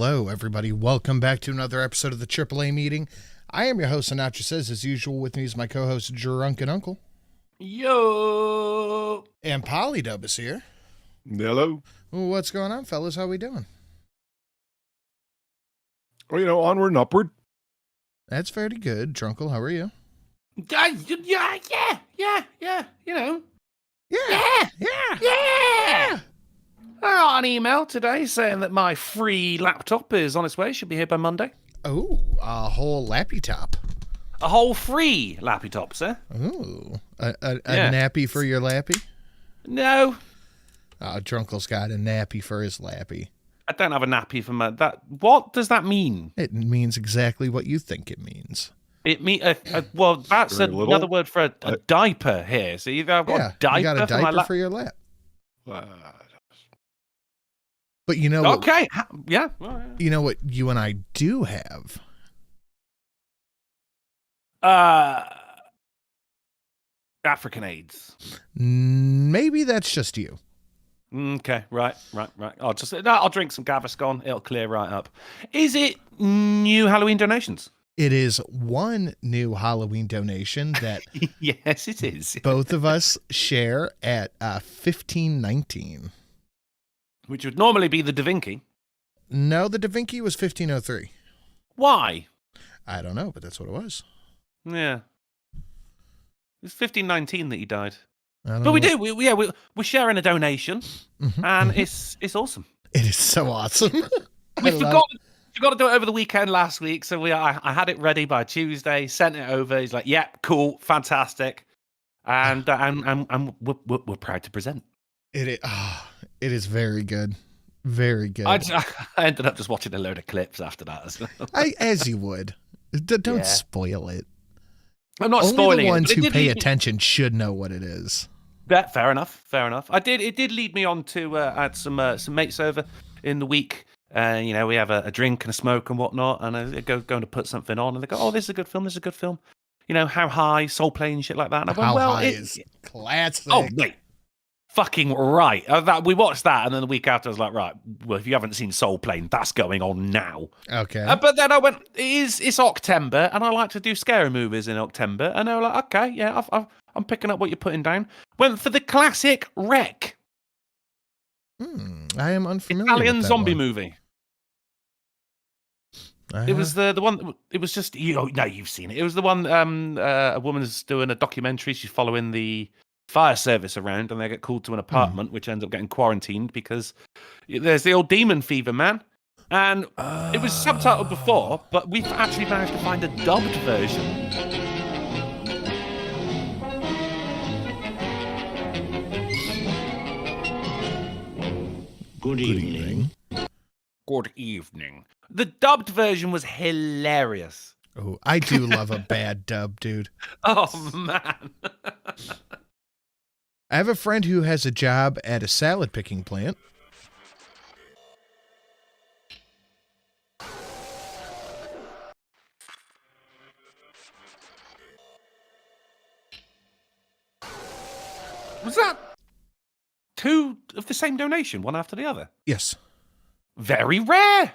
Hello, everybody. Welcome back to another episode of the AAA meeting. I am your host, Sinatra Says. As usual, with me is my co-host, Drunken Uncle. Yo! And Polydub is here. Hello. What's going on, fellas? How we doing? Well, onward and upward. That's very good. Drunkle, how are you? Yeah, Yeah! I got an email today saying that my free laptop is on its way. Should be here by Monday. Oh, a whole lappy top. A whole free lappy top, sir. Ooh, a nappy for your lappy? No. Drunkle's got a nappy for his lappy. I don't have a nappy for my... What does that mean? It means exactly what you think it means. It mean well, that's another word for a diaper here. So either I've got a diaper, you got a diaper for your lap. But you know what? Okay, yeah. You know what you and I do have? African AIDS. Maybe that's just you. Okay, right. I'll drink some Gaviscon. It'll clear right up. Is it new Halloween donations? It is one new Halloween donation that yes, it is. Both of us share at 1519. Which would normally be the Da Vinci. No, the Da Vinci was 1503. Why? I don't know, but that's what it was. Yeah. It's 1519 that he died. But we do. We're sharing a donation, and it's awesome. It is so awesome. We forgot to do it over the weekend last week, so I had it ready by Tuesday. Sent it over. He's like, "Yeah, cool, fantastic," and we're proud to present. It is very good, very good. I ended up just watching a load of clips after that as well. As you would. Don't spoil it. I'm not spoiling it. Only the ones who pay attention should know what it is. Yeah, fair enough. It did lead me on to I had some mates over in the week. We have a drink and a smoke and whatnot, and I going to put something on, and they go, "Oh, this is a good film. This is a good film." How high, Soul Plane and shit like that. And I went, How High is classic. Oh, wait. Fucking right. We watched that, and then the week after I was like, right, well, if you haven't seen Soul Plane, that's going on now. Okay. But then I went, it's October, and I like to do scary movies in October. And they were like, okay, yeah, I'm picking up what you're putting down. Went for the classic Shrek. I am unfamiliar Italian with that zombie one. Movie. It was the one, it was just, you've seen it. It was the one, a woman's doing a documentary. She's following the fire service around, and they get called to an apartment, which ends up getting quarantined because there's the old demon fever, man. And it was subtitled before, but we've actually managed to find a dubbed version. Good evening. Good evening. The dubbed version was hilarious. Oh, I do love a bad dub, dude. Oh, man. I have a friend who has a job at a salad picking plant. Was that two of the same donation, one after the other? Yes. Very rare.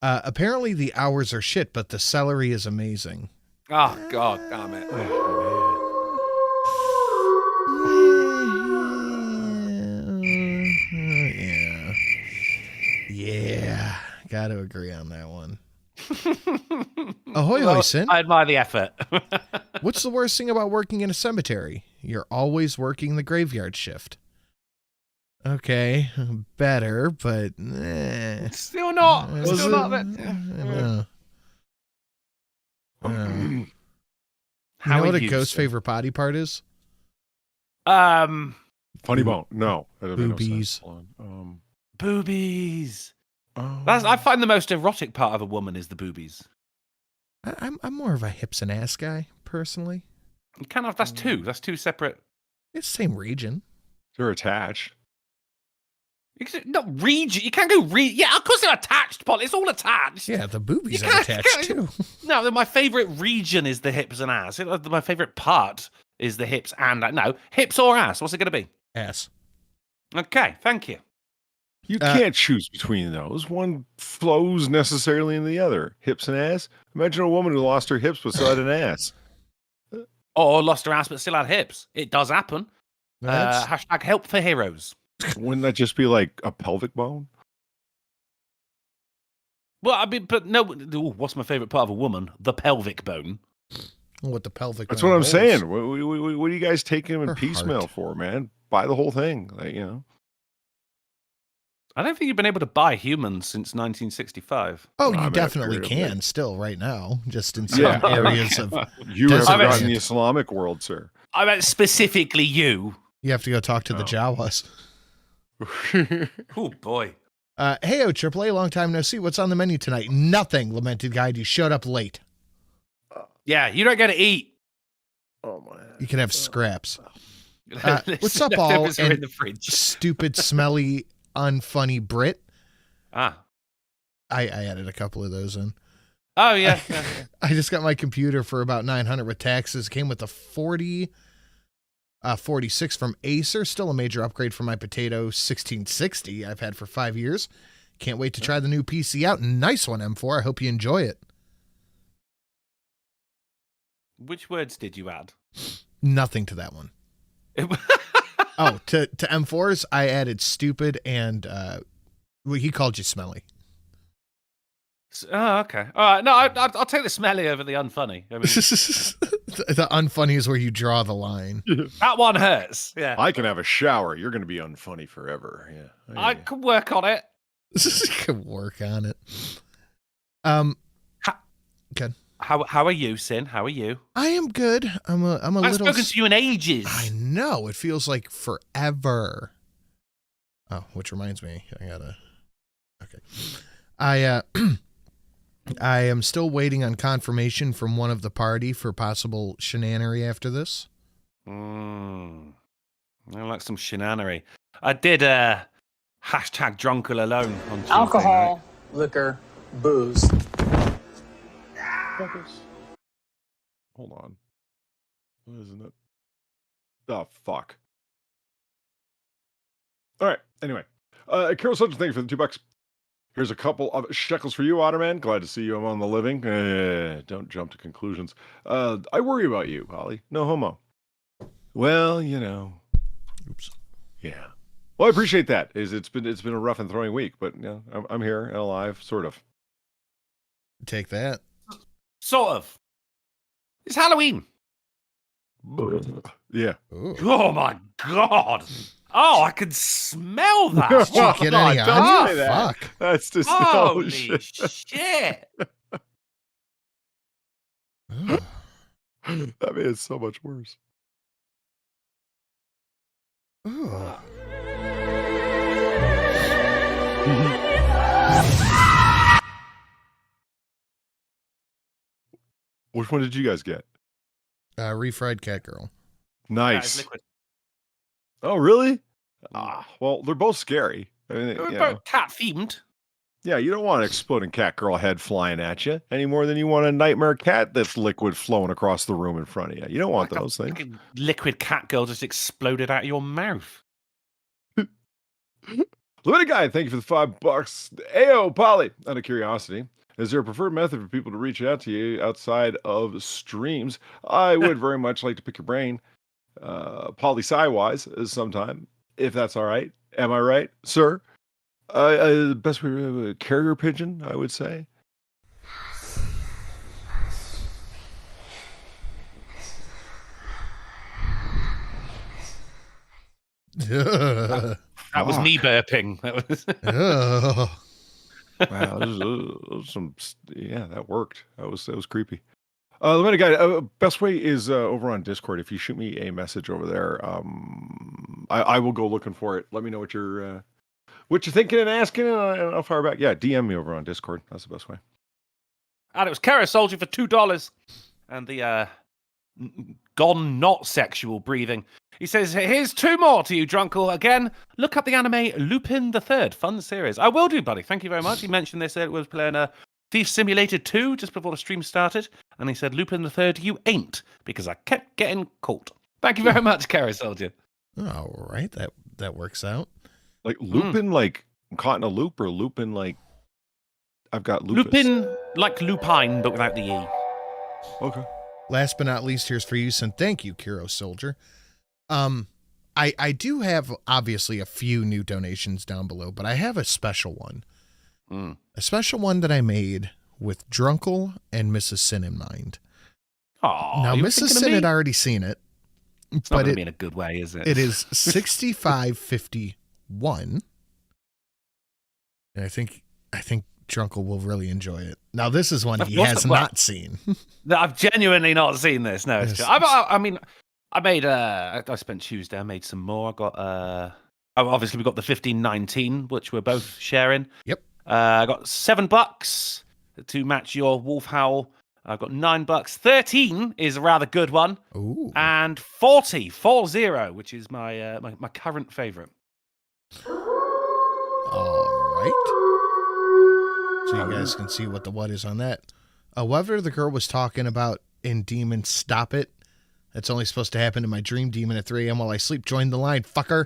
Apparently the hours are shit, but the celery is amazing. Oh, God damn it. Yeah, got to agree on that one. Ahoy, hoy, Sin. I admire the effort. What's the worst thing about working in a cemetery? You're always working the graveyard shift. Okay, better, but Still not. Still not that. You How know what a ghost favorite potty part is? Funny bone. No. Boobies. Boobies. I find the most erotic part of a woman is the boobies. I'm more of a hips and ass guy, personally. You can't have, that's two separate. It's the same region. They're attached. Not region. You can't go yeah, of course they're attached, Paul. It's all attached. Yeah, the boobies are attached too. No, my favorite region is the hips and ass. My favorite part is the hips and no hips or ass. What's it going to be? Ass. Okay, thank you. You can't choose between those. One flows necessarily in the other. Hips and ass. Imagine a woman who lost her hips but still had an ass. Or lost her ass but still had hips. It does happen. That's Hashtag help for heroes. Wouldn't that just be like a pelvic bone? Well, I mean, but no. Ooh, what's my favorite part of a woman? The pelvic bone. what the pelvic. That's bone what I'm holds. saying. What are you guys taking them Her in piecemeal heart. for, man? Buy the whole thing. Like, I don't think you've been able to buy humans since 1965. Oh, I'm you in a definitely period of can like- still right now, just in some Yeah. areas of. You have Desert forgotten land. the Islamic world, sir. I meant specifically you. You have to go talk to the Oh. Jawas. Oh boy. Hey, AAA, long time no see. What's on the menu tonight? Nothing, lamented guide. You showed up late. Yeah, you don't get to eat. Oh my. You can have scraps. What's up, all? Leftovers are in And the fridge. stupid, smelly, unfunny Brit. Ah. I added a couple of those in. Oh yeah. yeah. I just got my computer for about $900 with taxes. Came with a 46 from Acer. Still a major upgrade from my Potato 1660 I've had for 5 years. Can't wait to try the new PC out. Nice one, M4. I hope you enjoy it. Which words did you add? Nothing to that one. Oh, to M4's, I added stupid and well, he called you smelly. Oh, okay. All right. No, I'll take the smelly over the unfunny. I mean, The unfunny is where you draw the line. that one hurts. Yeah. I can have a shower. You're going to be unfunny forever. Yeah. I can work on it. Could work on it. How are you, Sin? How are you? I am good. I'm a I haven't little. spoken to you in ages. I know. It feels like forever. Oh, which reminds me, I gotta. Okay, I am still waiting on confirmation from one of the party for possible shenanery after this. I like some shenanery. I did hashtag drunk all alone on Tuesday Alcohol, liquor, booze. Hold on. What isn't it? Oh, fuck. All right. Anyway. Carol Sutton, thank you for the $2. Here's a couple of shekels for you, Otterman. Glad to see you among the living. Don't jump to conclusions. I worry about you, Holly. No homo. Well, you know. Oops. Yeah. Well, I appreciate that. It's been a rough and throwing week, but you know, I'm here and alive, sort of. Take that. Sort of. It's Halloween. Yeah. Ooh. Oh my god. Oh, I can smell that. Did you get any Don't on say you? that. Fuck. That's just Holy shit. shit. Ooh. That made it so much worse. Ooh. Which one did you guys get? Refried cat girl. Yeah, it's Nice. liquid. Oh, really? Ah, well, they're both scary. I mean, They're you know. both cat themed. Yeah, you don't want an exploding cat girl head flying at you any more than you want a nightmare cat that's liquid flowing across the room in front of you. You don't want Like those things. fucking liquid cat girl just exploded out of your mouth. Limited Guy, thank you for the $5. Ayo, Polly, out of curiosity, is there a preferred method for people to reach out to you outside of streams? I would very much like to pick your brain. Polly Sci-wise is sometime, if that's all right. Am I right, sir? Best way carrier pigeon, I would say. That was me burping. That was Ugh. Wow, yeah, that worked. That was creepy. Limited Guy, best way is over on Discord. If you shoot me a message over there, I will go looking for it. Let me know what you're thinking and asking, and I'll fire back. Yeah, DM me over on Discord. That's the best way. and it was Kara Soldier for $2. And the gone not sexual breathing. He says, here's 2 more to you, Drunkle. Again, look up the anime Lupin the Third. Fun series. I will do, buddy. Thank you very much. He mentioned this. It was playing Thief Simulator 2 just before the stream started. And he said, Lupin the Third, you ain't. Because I kept getting caught. Thank you very much, Kara Soldier. All right, that works out. Like Lupin, like I'm caught in a loop or looping like I've got lupus. Lupin, like lupine, but without the E. Okay. Last but not least, here's for you, and thank you, Kiro Soldier. I do have obviously a few new donations down below, but I have a special one. A special one that I made with Drunkle and Mrs. Sin in mind. Oh, now Mrs. Sin had already seen it, it's but not going to be in a good way, is it? It is 6551, and I think Drunkle will really enjoy it. Now this is one he has not seen. I've genuinely not seen this. No, it's I mean, I made I spent Tuesday. I made some more. I got obviously we got the 1519, which we're both sharing. Yep. I got $7 to match your wolf howl. I've got $9. 13 is a rather good one. Ooh. And 40, which is my my current favorite. All right. So you guys can see what the what is on that. Whether the girl was talking about in Demon, stop it. That's only supposed to happen to my dream demon at 3 a.m. while I sleep. Join the line, fucker.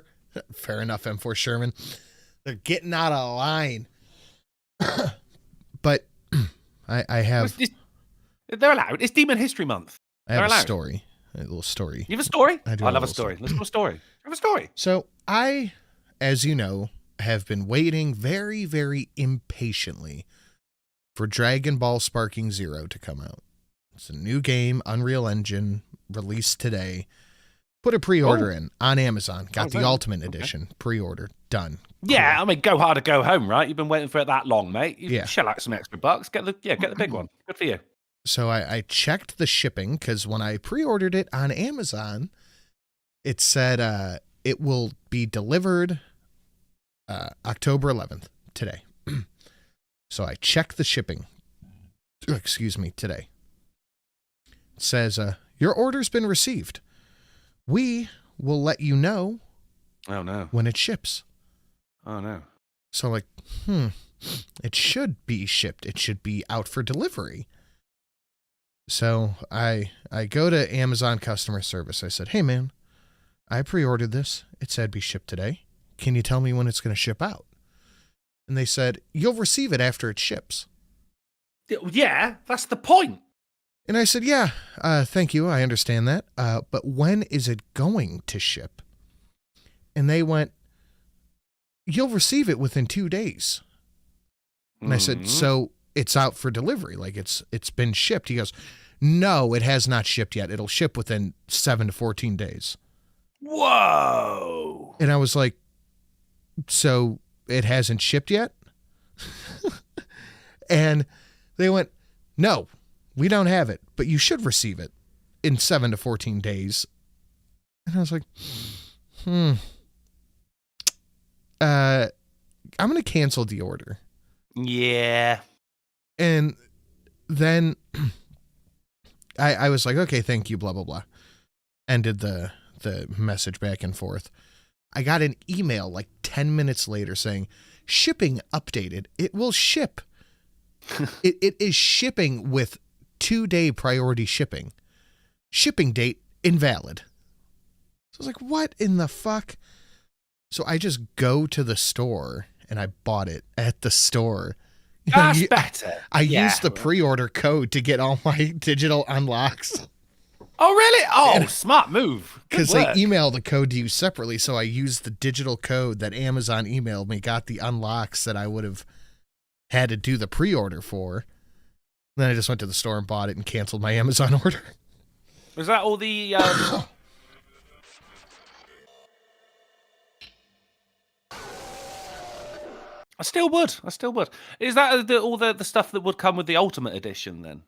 Fair enough, M4 Sherman. They're getting out of line. But I have... They're allowed. It's Demon History Month. I have a story. A little story. You have a story? I do. I love a story. Let's do a story. I have a story. So I, as you know, have been waiting very, very impatiently for Dragon Ball Sparking Zero to come out. It's a new game, Unreal Engine, released today. Put a pre-order in on Amazon. Got the Ultimate Edition. Pre-order. Done. Yeah, I mean, go hard or go home, right? You've been waiting for it that long, mate. You shell out some extra bucks. Get the big one. Good for you. So I checked the shipping because when I pre-ordered it on Amazon, it said it will be delivered October 11th, today. So I checked the shipping. Excuse me, today. It says, your order's been received. We will let you know when it ships. Oh, no. So like, it should be shipped. It should be out for delivery. So I go to Amazon customer service. I said, hey, man, I pre-ordered this. It said be shipped today. Can you tell me when it's going to ship out? And they said, you'll receive it after it ships. Yeah, that's the point. And I said, yeah, thank you. I understand that. But when is it going to ship? And they went, you'll receive it within 2 days. And I said, so it's out for delivery. Like it's been shipped. He goes, no, it has not shipped yet. It'll ship within 7 to 14 days. Whoa. And I was like, so it hasn't shipped yet? And they went, no, we don't have it, but you should receive it in 7 to 14 days. And I was like, I'm going to cancel the order. Yeah. And then I was like, okay, thank you, blah, blah, blah. Ended the message back and forth. I got an email like 10 minutes later saying, shipping updated. It will ship. It is shipping with 2-day priority shipping. Shipping date invalid. So I was like, what in the fuck? So I just go to the store and I bought it at the store. That's better. I used the pre-order code to get all my digital unlocks. Oh, really? Oh, smart move. Because they email the code to you separately, so I used the digital code that Amazon emailed me, got the unlocks that I would have had to do the pre-order for. Then I just went to the store and bought it and canceled my Amazon order. Was that all the... I still would. Is that all the stuff that would come with the Ultimate Edition then?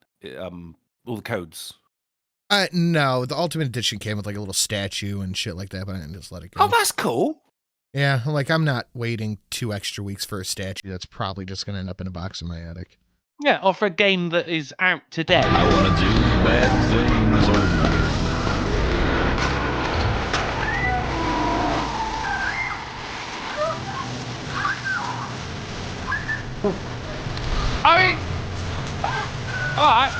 All the codes? No, the Ultimate Edition came with like a little statue and shit like that, but I didn't just let it go. Oh, that's cool. Yeah, I'm not waiting 2 extra weeks for a statue. That's probably just going to end up in a box in my attic. Yeah, or for a game that is out today. I want to do bad things only. I mean... Alright.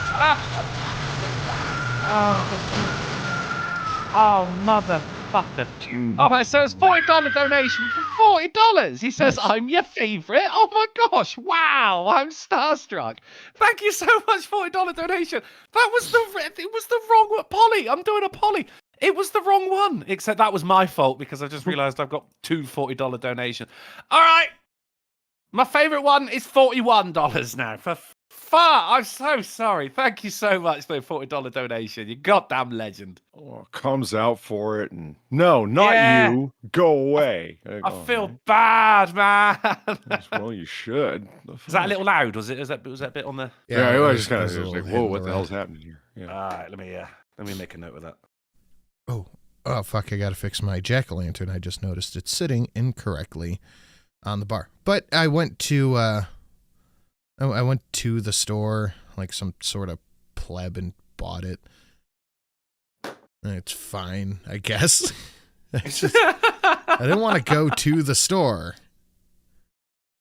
Oh, mother motherfucker. Oh, man, so it's $40 donation for $40. He says, I'm your favourite. Oh my gosh, wow, I'm starstruck. Thank you so much, $40 donation. It was the wrong one. Polly, I'm doing a Polly. It was the wrong one. Except that was my fault because I just realised I've got two $40 donations. All right. My favourite one is $41 now. For far, I'm so sorry. Thank you so much for the $40 donation. You goddamn legend. Oh, comes out for it and no, not you. Go away. I feel bad, man. Well, you should. Is that a little loud? Was that a bit on the? Yeah, it I was just kind of a like, little whoa, hit what in the red. hell's happening here? Yeah. All right, let me make a note of that. Oh, fuck, I gotta fix my jack-o'-lantern. I just noticed it's sitting incorrectly on the bar. But I went to the store, like some sort of pleb, and bought it. And it's fine, I guess. I didn't want to go to the store.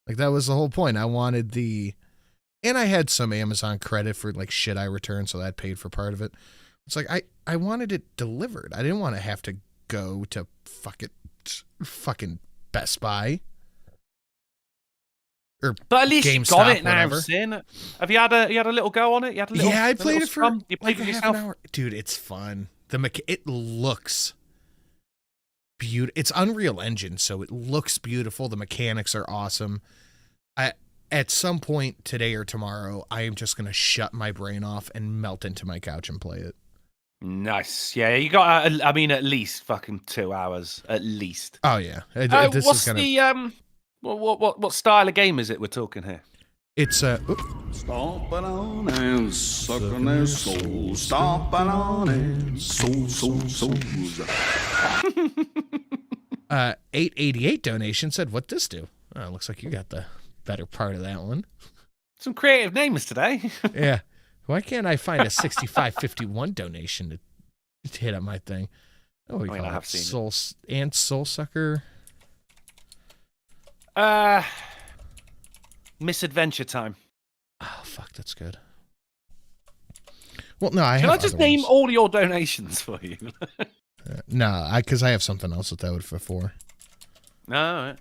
Like, that was the whole point. I wanted and I had some Amazon credit for, like, shit I returned, so that paid for part of it. It's like, I wanted it delivered. I didn't want to have to go to fucking Best Buy. Or But at least you GameStop, got it now, whatever. Sin. Have you had a little go on it? You had a little, I played it for you like played it half yourself? an hour. Dude, it's fun. It looks beautiful. It's Unreal Engine, so it looks beautiful. The mechanics are awesome. At some point today or tomorrow, I am just going to shut my brain off and melt into my couch and play it. Nice. Yeah, you got, at least fucking 2 hours. At least. Oh, yeah. This what's is gonna, the, what style of game is it we're talking here? It's Stomping on ants, sucking their souls. Stomping on ants, souls. 888 donation said, "What this do?" Oh, looks like you got the better part of that one. Some creative names today. Yeah. Why can't I find a 6551 donation to hit up my thing? Oh, we call it Soul Sucker. Misadventure Time. Oh, fuck, that's good. Well, no, Can I just name all your donations for you? No, because I have something else that would fit for. No.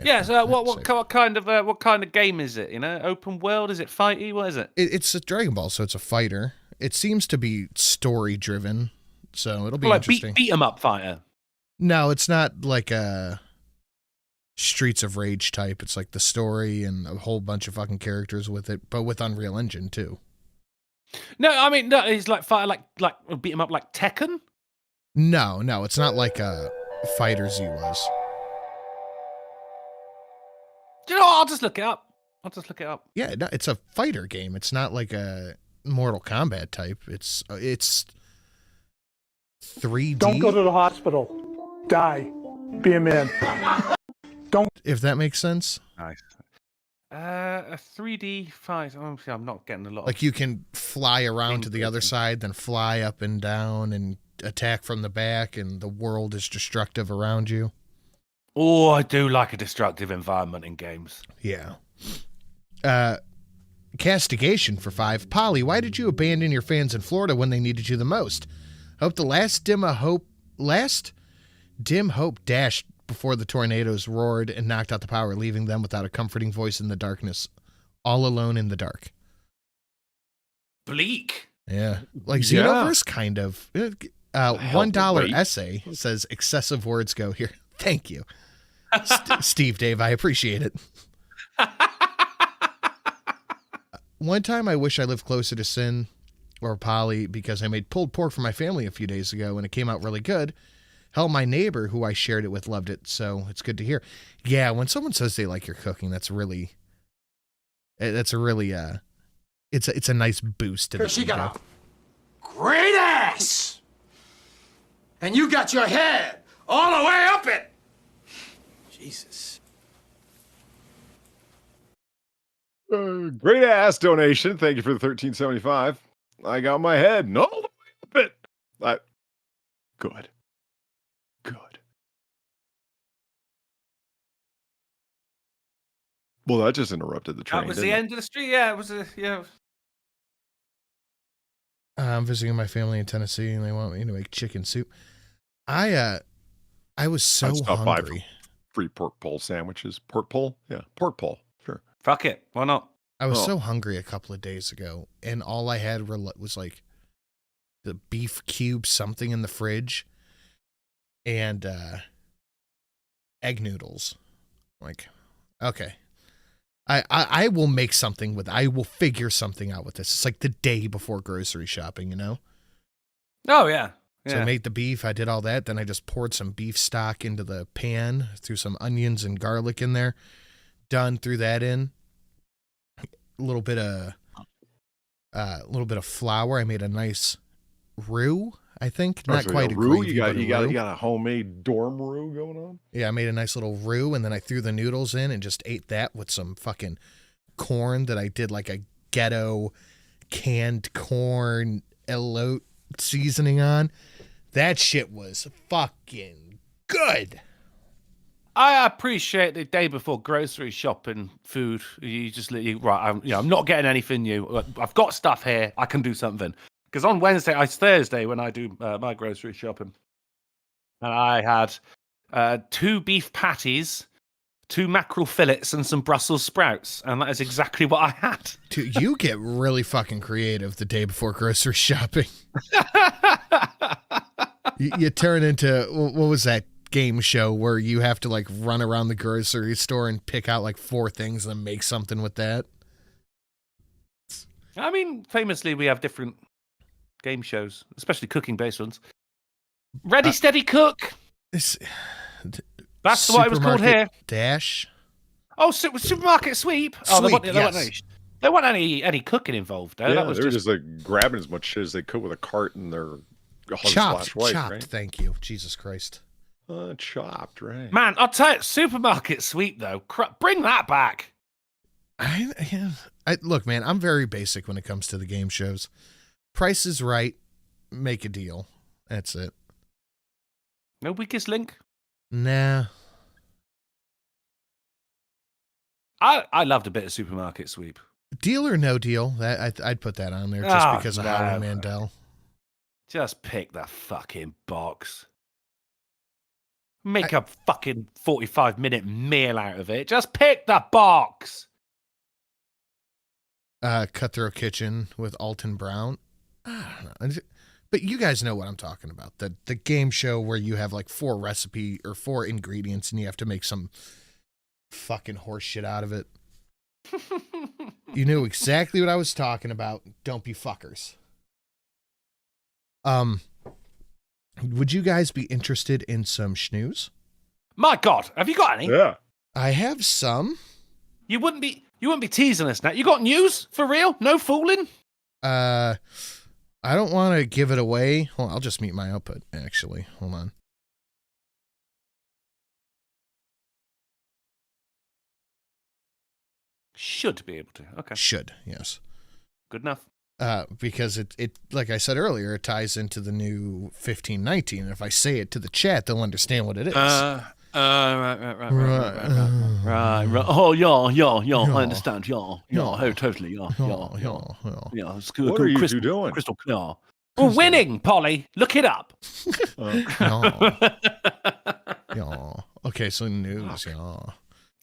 Yeah. So what kind of game is it? You know, open world? Is it fighty? What is it? It's a Dragon Ball, so it's a fighter. It seems to be story driven, so it'll be like interesting. beat 'em up fighter. No, it's not like a Streets of Rage type. It's like the story and a whole bunch of fucking characters with it, but with Unreal Engine too. No, it's like fighter, like beat 'em up like Tekken. No, it's not like a Fighter Z was. Do you know what? I'll just look it up. Yeah, no, it's a fighter game. It's not like a Mortal Kombat type. It's 3D. Don't go to the hospital. Die. Be a man. Don't. If that makes sense. Nice. A 3D fight. Oh, I'm not getting a lot. Like you can fly around to the other side, then fly up and down and attack from the back, and the world is destructive around you. Oh, I do like a destructive environment in games. Yeah. Castigation for 5. Polly, why did you abandon your fans in Florida when they needed you the most? Hope the last dim hope dashed before the tornadoes roared and knocked out the power, leaving them without a comforting voice in the darkness, all alone in the dark. Bleak. Yeah. Like Xenoverse, kind of. $1 essay says excessive words go here. Thank you. Steve Dave, I appreciate it. One time I wish I lived closer to Sin or Polly because I made pulled pork for my family a few days ago and it came out really good. Hell, my neighbor who I shared it with loved it, so it's good to hear. Yeah, when someone says they like your cooking, it's a really it's a nice boost to the She got a great ass, and you got your head all the way up it. Jesus. Great ass donation. Thank you for the $13.75. I got my head all the way up it. Good. Well, that just interrupted the train. That was the end of the street. Yeah, it was I'm visiting my family in Tennessee, and they want me to make chicken soup. I was so stop by hungry. Free pork pole sandwiches. Pork pole? Yeah, pork pole. Sure. Fuck it. Why not? I was so hungry a couple of days ago, and all I had was like the beef cube something in the fridge and egg noodles. Like, okay. I will make something with I will figure something out with this. It's like the day before grocery shopping, you know? Oh, yeah. So I made the beef. I did all that. Then I just poured some beef stock into the pan, threw some onions and garlic in there. Done, threw that in. A little bit of flour. I made a nice roux, I think. Not quite a roux. gravy, You got but a roux. you got a homemade dorm roux going on? Yeah, I made a nice little roux, and then I threw the noodles in and just ate that with some fucking corn that I did like a ghetto canned corn elote seasoning on. That shit was fucking good. I appreciate the day before grocery shopping food. You just right. I'm not getting anything new. I've got stuff here. I can do something. Because on Wednesday, it's Thursday when I do my grocery shopping, and I had 2 beef patties, 2 mackerel fillets, and some Brussels sprouts, and that is exactly what I had. Dude, you get really fucking creative the day before grocery shopping. You turn into what was that game show where you have to like run around the grocery store and pick out like 4 things and then make something with that? I mean, famously, we have different game shows, especially cooking-based ones. Ready, Steady, Cook. That's what it was called here. Dash. Oh, Supermarket Sweep. Oh, there wasn't any cooking involved. Yeah, they were just like grabbing as much shit as they could with a cart in their chopped, right? Thank you, Jesus Christ. Chopped, right? Man, I'll tell you, Supermarket Sweep though, bring that back. Look, man, I'm very basic when it comes to the game shows. Price is right, make a deal. That's it. No weakest link? Nah. I loved a bit of Supermarket Sweep. Deal or no deal? That I'd put that on there just because of Howie Mandel. Just pick the fucking box. Make a fucking 45-minute meal out of it. Just pick the box. Cutthroat Kitchen with Alton Brown. I don't know. But you guys know what I'm talking about. The game show where you have like 4 recipe or 4 ingredients and you have to make some fucking horse shit out of it. You knew exactly what I was talking about. Don't be fuckers. Would you guys be interested in some schnews? My God, have you got any? Yeah. I have some. You wouldn't be teasing us now. You got news for real? No fooling? I don't want to give it away. Hold on, I'll just mute my output, actually. Hold on. Should be able to. Okay. Should, yes. Good enough. Because it like I said earlier, it ties into the new 1519. And if I say it to the chat, they'll understand what it is. Right. Oh, yeah. I understand. Yeah. Oh, totally. Yeah. It's good. What are you two doing? Crystal clear. We're winning, Polly. Look it up. Yeah. Okay, so news, yeah.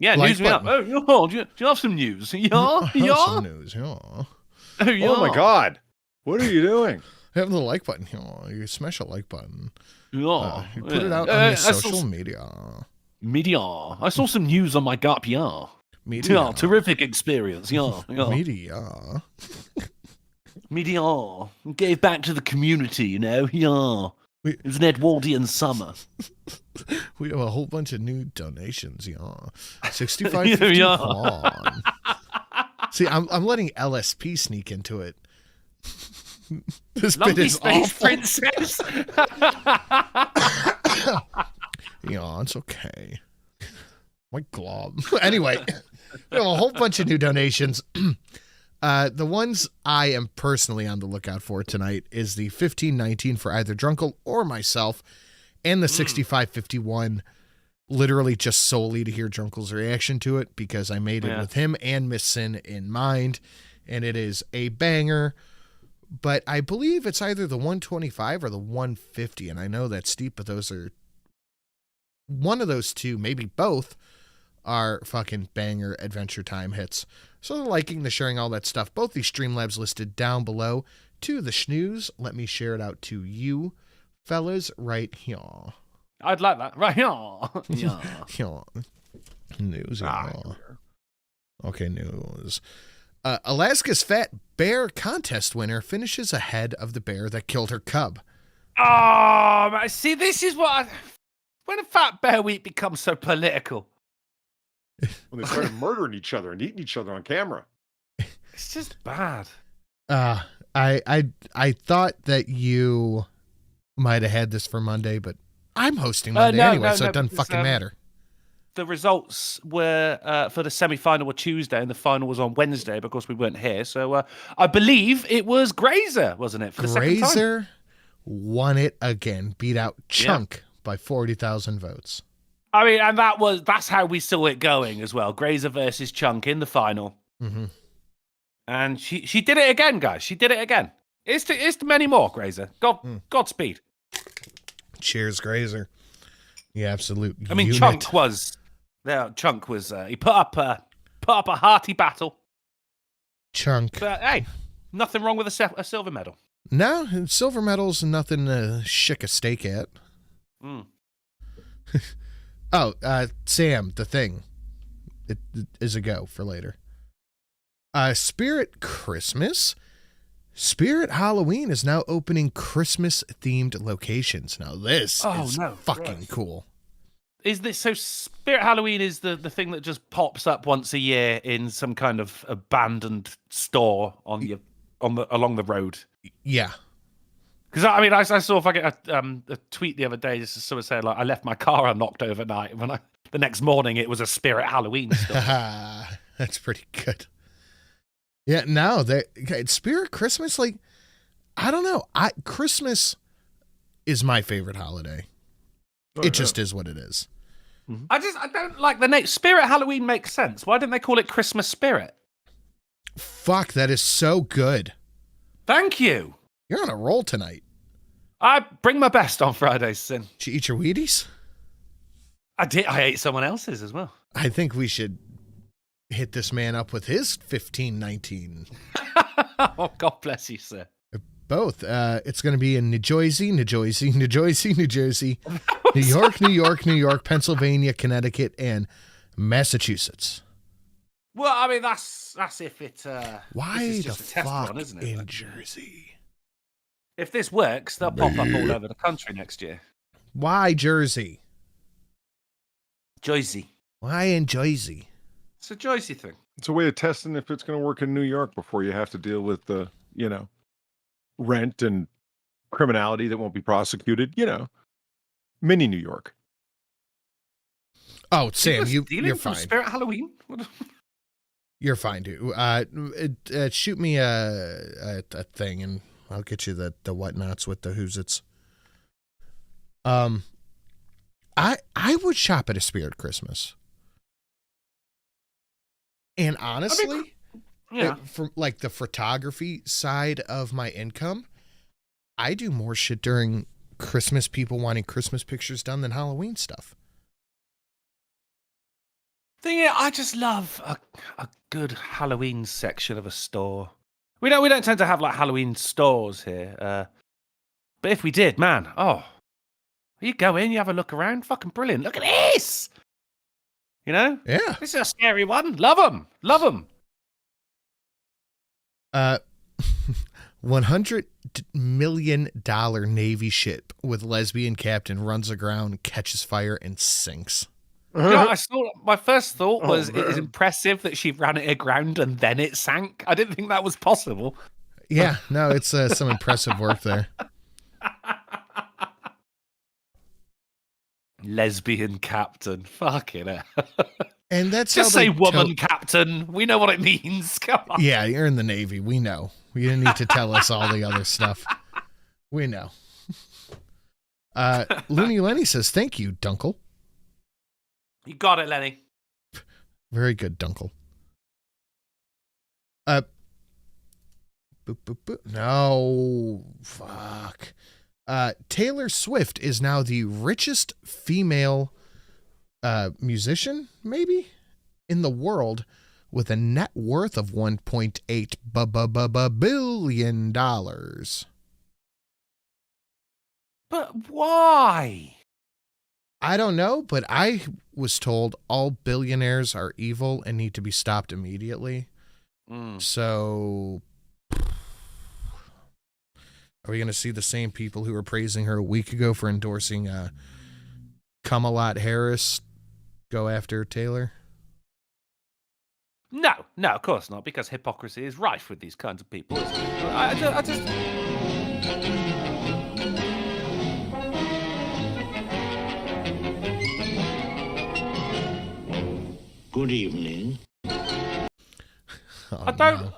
Yeah, Like news me up. Oh, do you have some news? Yeah. I have some news, yeah. Oh, yeah. Oh my God. What are you doing? Have the like button, yeah. You smash a like button. Yeah. You put it out on your social media. Media. I saw some news on my gap, yeah. Media. Yeah, terrific experience, yeah. Media. Media. Gave back to the community, you know, yeah. It was an Edwardian summer. We have a whole bunch of new donations, yeah. 65.51. See, I'm letting LSP sneak into it. This Lumpy bit is Space awful. Princess. Yeah, it's okay. My glob. Anyway, we have a whole bunch of new donations. The ones I am personally on the lookout for tonight is the 1519 for either Drunkle or myself, and the 6551, literally just solely to hear Drunkle's reaction to it, because I made it with him and Miss Sin in mind, and it is a banger, but I believe it's either the 125 or the 150, and I know that's steep, but those are one of those two, maybe both, are fucking banger Adventure Time hits. So the liking, the sharing, all that stuff. Both these Streamlabs listed down below. To the schnews, let me share it out to you fellas right here. I'd like that. Right here. Yeah. News. Okay, news. Alaska's Fat Bear Contest winner finishes ahead of the bear that killed her cub. Oh, man. See, this is what when a Fat Bear Week becomes so political. When they started murdering each other and eating each other on camera. It's just bad. I thought that you might have had this for Monday, but I'm hosting Monday anyway, so it doesn't fucking matter. The results were for the semi-final were Tuesday, and the final was on Wednesday because we weren't here. So I believe it was Grazer, wasn't it? For the second time. Grazer won it again, beat out Chunk by 40,000 votes. I mean, and that's how we saw it going as well. Grazer versus Chunk in the final. Mm-hmm. And she did it again, guys. She did it again. It's to many more, Grazer. Godspeed. Cheers, Grazer. Yeah, absolute. I mean, unit. Chunk was he put up a hearty battle. Chunk. But hey, nothing wrong with a silver medal. No, silver medal's nothing to shick a steak at. Mm. Sam, the thing. It is a go for later. Spirit Christmas. Spirit Halloween is now opening Christmas-themed locations. Now, this is fucking cool. Is this so? Spirit Halloween is the thing that just pops up once a year in some kind of abandoned store along the road. Yeah. Because I mean, I saw a tweet the other day just sort of saying like I left my car unlocked overnight, and the next morning it was a Spirit Halloween store. That's pretty good. Yeah, no, Spirit Christmas, like, I don't know. Christmas is my favorite holiday. It just is what it is. Mm-hmm. I don't like the name. Spirit Halloween makes sense. Why didn't they call it Christmas Spirit? Fuck, that is so good. Thank you. You're on a roll tonight. I bring my best on Fridays, Sin. Did you eat your Wheaties? I did. I ate someone else's as well. I think we should hit this man up with his 1519. Oh, God bless you, sir. Both. It's going to be in New Jersey, New Jersey, New Jersey, New Jersey, New York, New York, New York, Pennsylvania, Connecticut, and Massachusetts. Well, I mean, that's if it. Why this is the just a test fuck run, isn't it? in Jersey? If this works, they'll pop up all over the country next year. Why Jersey? Jersey. Why in Jersey? It's a Jersey thing. It's a way of testing if it's going to work in New York before you have to deal with the, rent and criminality that won't be prosecuted. Mini New York. Oh, Sam, you're fine. Spirit Halloween. You're fine, dude. Shoot me a thing, and I'll get you the whatnots with the who's it's. I would shop at a Spirit Christmas. And honestly, from like the photography side of my income, I do more shit during Christmas, people wanting Christmas pictures done, than Halloween stuff. I just love a good Halloween section of a store. We don't tend to have like Halloween stores here, but if we did, man, you go in, you have a look around, fucking brilliant. Look at this. Yeah. This is a scary one. Love them. $100 million Navy ship with lesbian captain runs aground, catches fire, and sinks. I saw. My first thought was it is impressive that she ran it aground and then it sank. I didn't think that was possible. Yeah, no, it's some impressive work there. Lesbian captain, fucking hell. And that's just say woman captain. We know what it means. Come on. Yeah, you're in the Navy. We know. You didn't need to tell us all the other stuff. We know. Looney Lenny says, "Thank you, Dunkle." You got it, Lenny. Very good, Dunkle. Boop, boop, boop. No. Fuck. Taylor Swift is now the richest female musician, maybe, in the world, with a net worth of $1.8 billion. But why? I don't know, but I was told all billionaires are evil and need to be stopped immediately. So, are we going to see the same people who were praising her a week ago for endorsing Kamala Harris go after Taylor? No, of course not, because hypocrisy is rife with these kinds of people. I just... Good evening. Oh, I don't. no.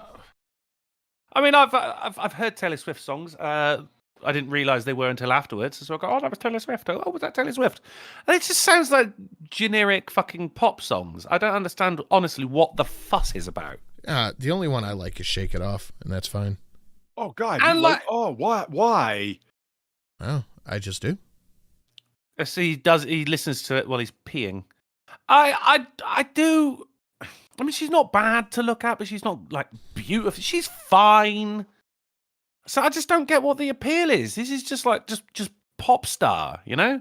I mean, I've heard Taylor Swift songs. I didn't realize they were until afterwards. So I go, oh, that was Taylor Swift. Oh, was that Taylor Swift? And it just sounds like generic fucking pop songs. I don't understand, honestly, what the fuss is about. The only one I like is "Shake It Off," and that's fine. Oh God! And Why? Oh, I just do. So he listens to it while he's peeing. I do. I mean, she's not bad to look at, but she's not like beautiful. She's fine. So I just don't get what the appeal is. This is just like just pop star, you know?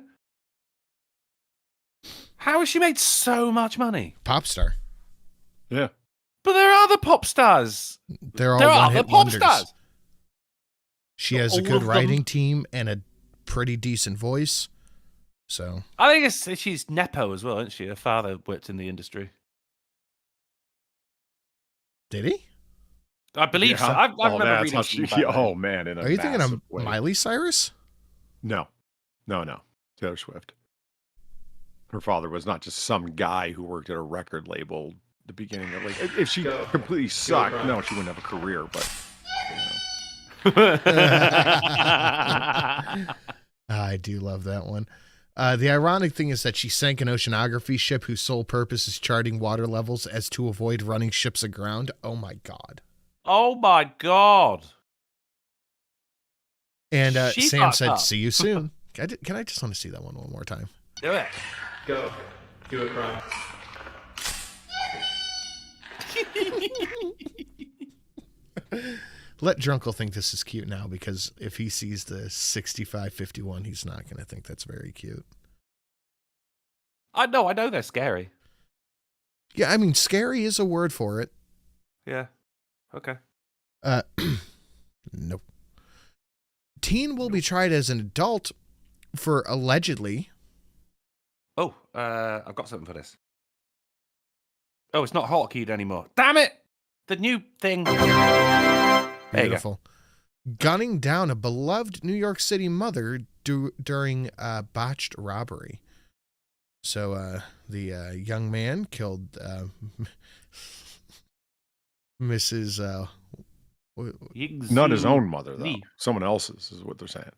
How has she made so much money? Pop star. Yeah. But there are other pop stars. They're all There are one-hit other pop wonders. stars. She has a All good of them? writing team and a pretty decent voice. So I think she's Nepo as well, isn't she? Her father worked in the industry. did he? I believe so. Yeah. I Oh, remember that's reading how something she. about that. Oh man! In a Are you thinking of massive way. Miley Cyrus? No. Taylor Swift. Her father was not just some guy who worked at a record label. The beginning of like, if she completely sucked, no, she wouldn't have a career. But I do love that one. The ironic thing is that she sank an oceanography ship whose sole purpose is charting water levels as to avoid running ships aground. Oh my God. Oh my God. And She Sam fucked said, up. see you soon. Can I just want to see that one more time? Do it. Go. Do it, Brian. Let Drunkle think this is cute now, because if he sees the 6551, he's not going to think that's very cute. I know they're scary. Yeah, I mean, scary is a word for it. Yeah. Okay. Nope. Teen will be tried as an adult for allegedly. Oh, I've got something for this. Oh, it's not hotkeyed anymore. Damn it! The new thing. There you go. Beautiful. Gunning down a beloved New York City mother during a botched robbery. So the young man killed Mrs. not his own mother though. Lee. Someone else's is what they're saying.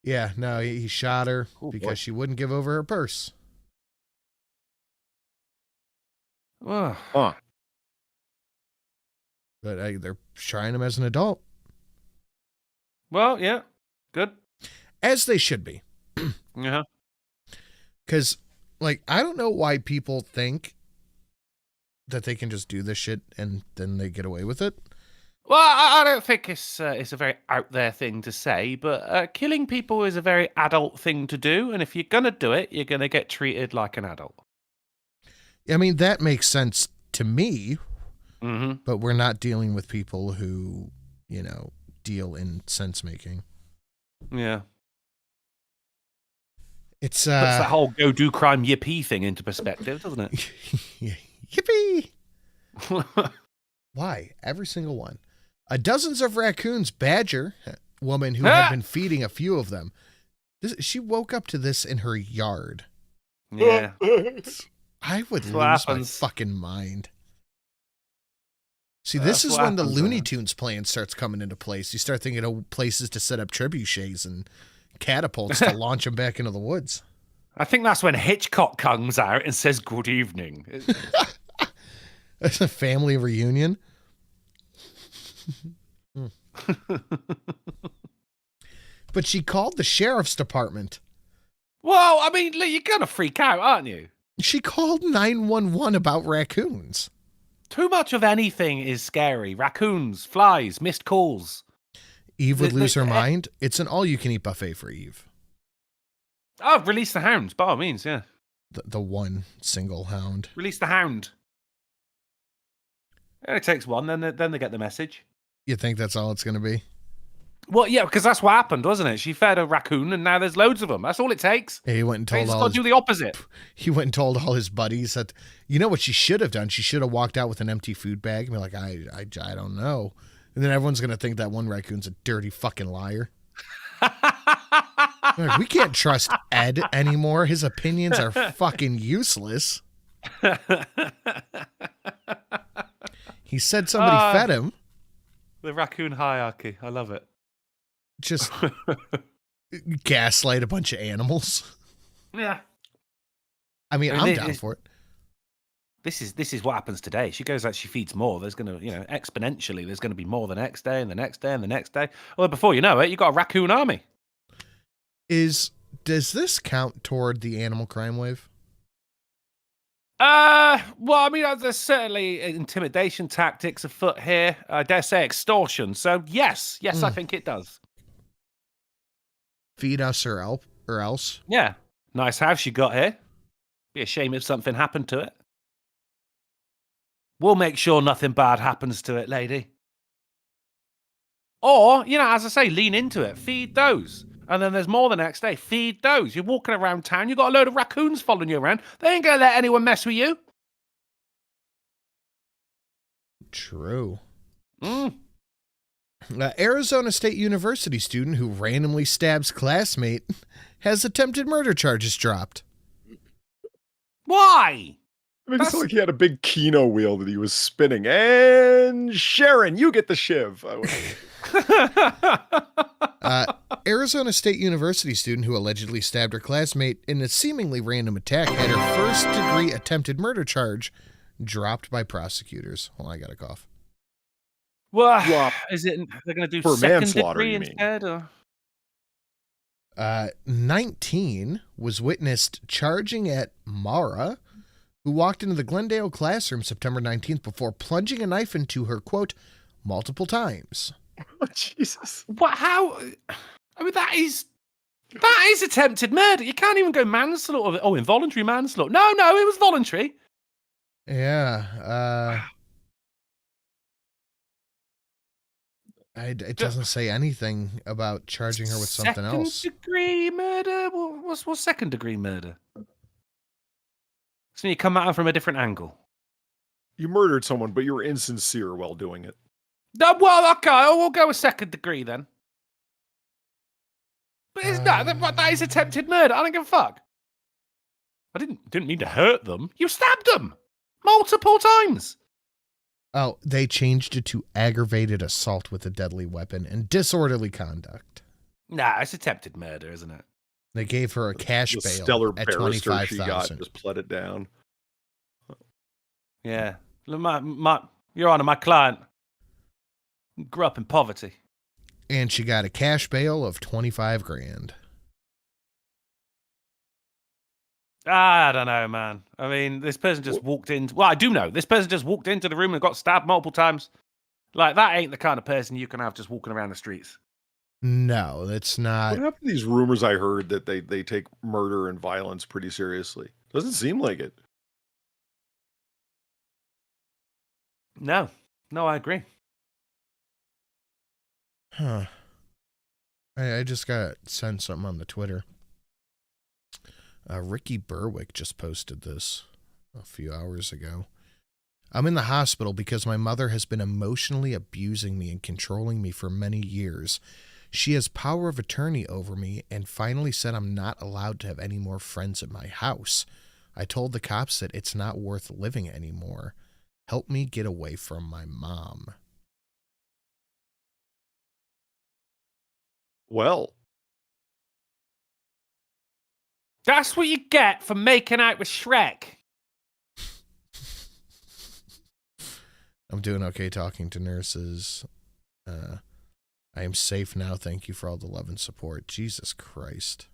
Yeah, no, he shot her Oh, because boy. she wouldn't give over her purse. Ugh. Huh? But they're trying him as an adult, Well, yeah. Good. as they should be. Yeah. Because, like, I don't know why people think that they can just do this shit and then they get away with it. Well, I don't think it's a very out there thing to say, but killing people is a very adult thing to do, and if you're gonna do it, you're gonna get treated like an adult. I mean, that makes sense to me, Mm-hmm. but we're not dealing with people who, deal in sense making. Yeah. It's Puts that whole go do crime yippee thing into perspective, doesn't it? Yippee! Why? Every single one. Dozens of raccoons badger a woman who had been feeding a few of them. She woke up to this in her yard. Yeah. I would That's lose what my happens. fucking mind. See, this That's is what when the happens, Looney man. Tunes plan starts coming into place. You start thinking of places to set up trebuchets and catapults to launch them back into the woods. I think that's when Hitchcock comes out and says good evening. It's a family reunion. But she called the sheriff's department. Well, I mean, look, you're going to freak out, aren't you? She called 911 about raccoons. Too much of anything is scary. Raccoons, flies, missed calls. Eve would lose her mind. It's an all-you-can-eat buffet for Eve. Oh, release the hounds, by all means, yeah. The one single hound. Release the hound. It only takes one, then they get the message. You think that's all it's going to be? Well, yeah, because that's what happened, wasn't it? She fed a raccoon, and now there's loads of them. That's all it takes. Yeah, he went and told He's all got his, to do the opposite. He went and told all his buddies that, you know what she should have done? She should have walked out with an empty food bag and be like, I don't know. And then everyone's going to think that one raccoon's a dirty fucking liar. Like, we can't trust Ed anymore. His opinions are fucking useless. He said somebody fed him. The raccoon hierarchy. I love it. Just gaslight a bunch of animals. Yeah. I mean, I'm down for it. This is what happens today. She goes out, she feeds more. There's going to, exponentially, there's going to be more the next day and the next day and the next day. Well, before you know it, you've got a raccoon army. Does this count toward the animal crime wave? Well, I mean, there's certainly intimidation tactics afoot here. I dare say extortion. So yes, I think it does. Feed us or else. Yeah. Nice house you got here. Be a shame if something happened to it. We'll make sure nothing bad happens to it, lady. Or, as I say, lean into it. Feed those. And then there's more the next day. Feed those. You're walking around town. You've got a load of raccoons following you around. They ain't going to let anyone mess with you. True. Arizona State University student who randomly stabs classmate has attempted murder charges dropped. Why? I mean, it's like he had a big Keno wheel that he was spinning. And Sharon, you get the shiv. Arizona State University student who allegedly stabbed her classmate in a seemingly random attack had her first-degree attempted murder charge dropped by prosecutors. Well, I got a cough. Well, is it they're going to do for second manslaughter, degree you mean? instead? Or? 19 was witnessed charging at Mara, who walked into the Glendale classroom September 19th before plunging a knife into her, quote, multiple times. Oh, Jesus. What? How? I mean, that is attempted murder. You can't even go manslaughter. Oh, involuntary manslaughter. No, it was voluntary. Yeah. It doesn't say anything about charging her with something else. Second degree murder? What's second degree murder? So you come at her from a different angle. You murdered someone, but you were insincere while doing it. No, well, okay, we'll go with second degree then. But it's not, that is attempted murder. I don't give a fuck. I didn't mean to hurt them. You stabbed them multiple times. Oh, they changed it to aggravated assault with a deadly weapon and disorderly conduct. Nah, it's attempted murder, isn't it? They gave her a cash The bail stellar at barrister she got $25,000. just pled it down. Yeah. Look, Your Honor, my client grew up in poverty. And she got a cash bail of $25,000. I don't know, man. I mean, this person just walked in. Well, I do know. This person just walked into the room and got stabbed multiple times. Like, that ain't the kind of person you can have just walking around the streets. No, that's not. What happened to these rumors I heard that they take murder and violence pretty seriously? Doesn't seem like it. No, I agree. Huh. I just got sent something on the Twitter. Ricky Berwick just posted this a few hours ago. I'm in the hospital because my mother has been emotionally abusing me and controlling me for many years. She has power of attorney over me and finally said I'm not allowed to have any more friends at my house. I told the cops that it's not worth living anymore. Help me get away from my mom. Well, That's what you get for making out with Shrek. I'm doing okay talking to nurses. I am safe now. Thank you for all the love and support. Jesus Christ.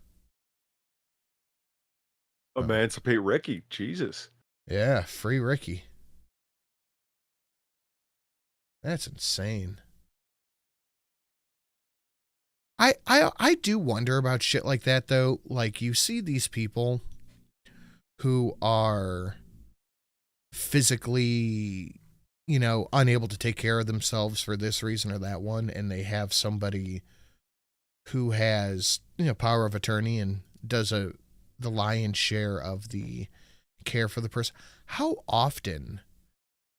Emancipate Ricky. Jesus. Yeah, free Ricky. That's insane. I do wonder about shit like that, though. Like, you see these people who are physically, you know, unable to take care of themselves for this reason or that one, and they have somebody who has, you know, power of attorney and does the lion's share of the care for the person. How often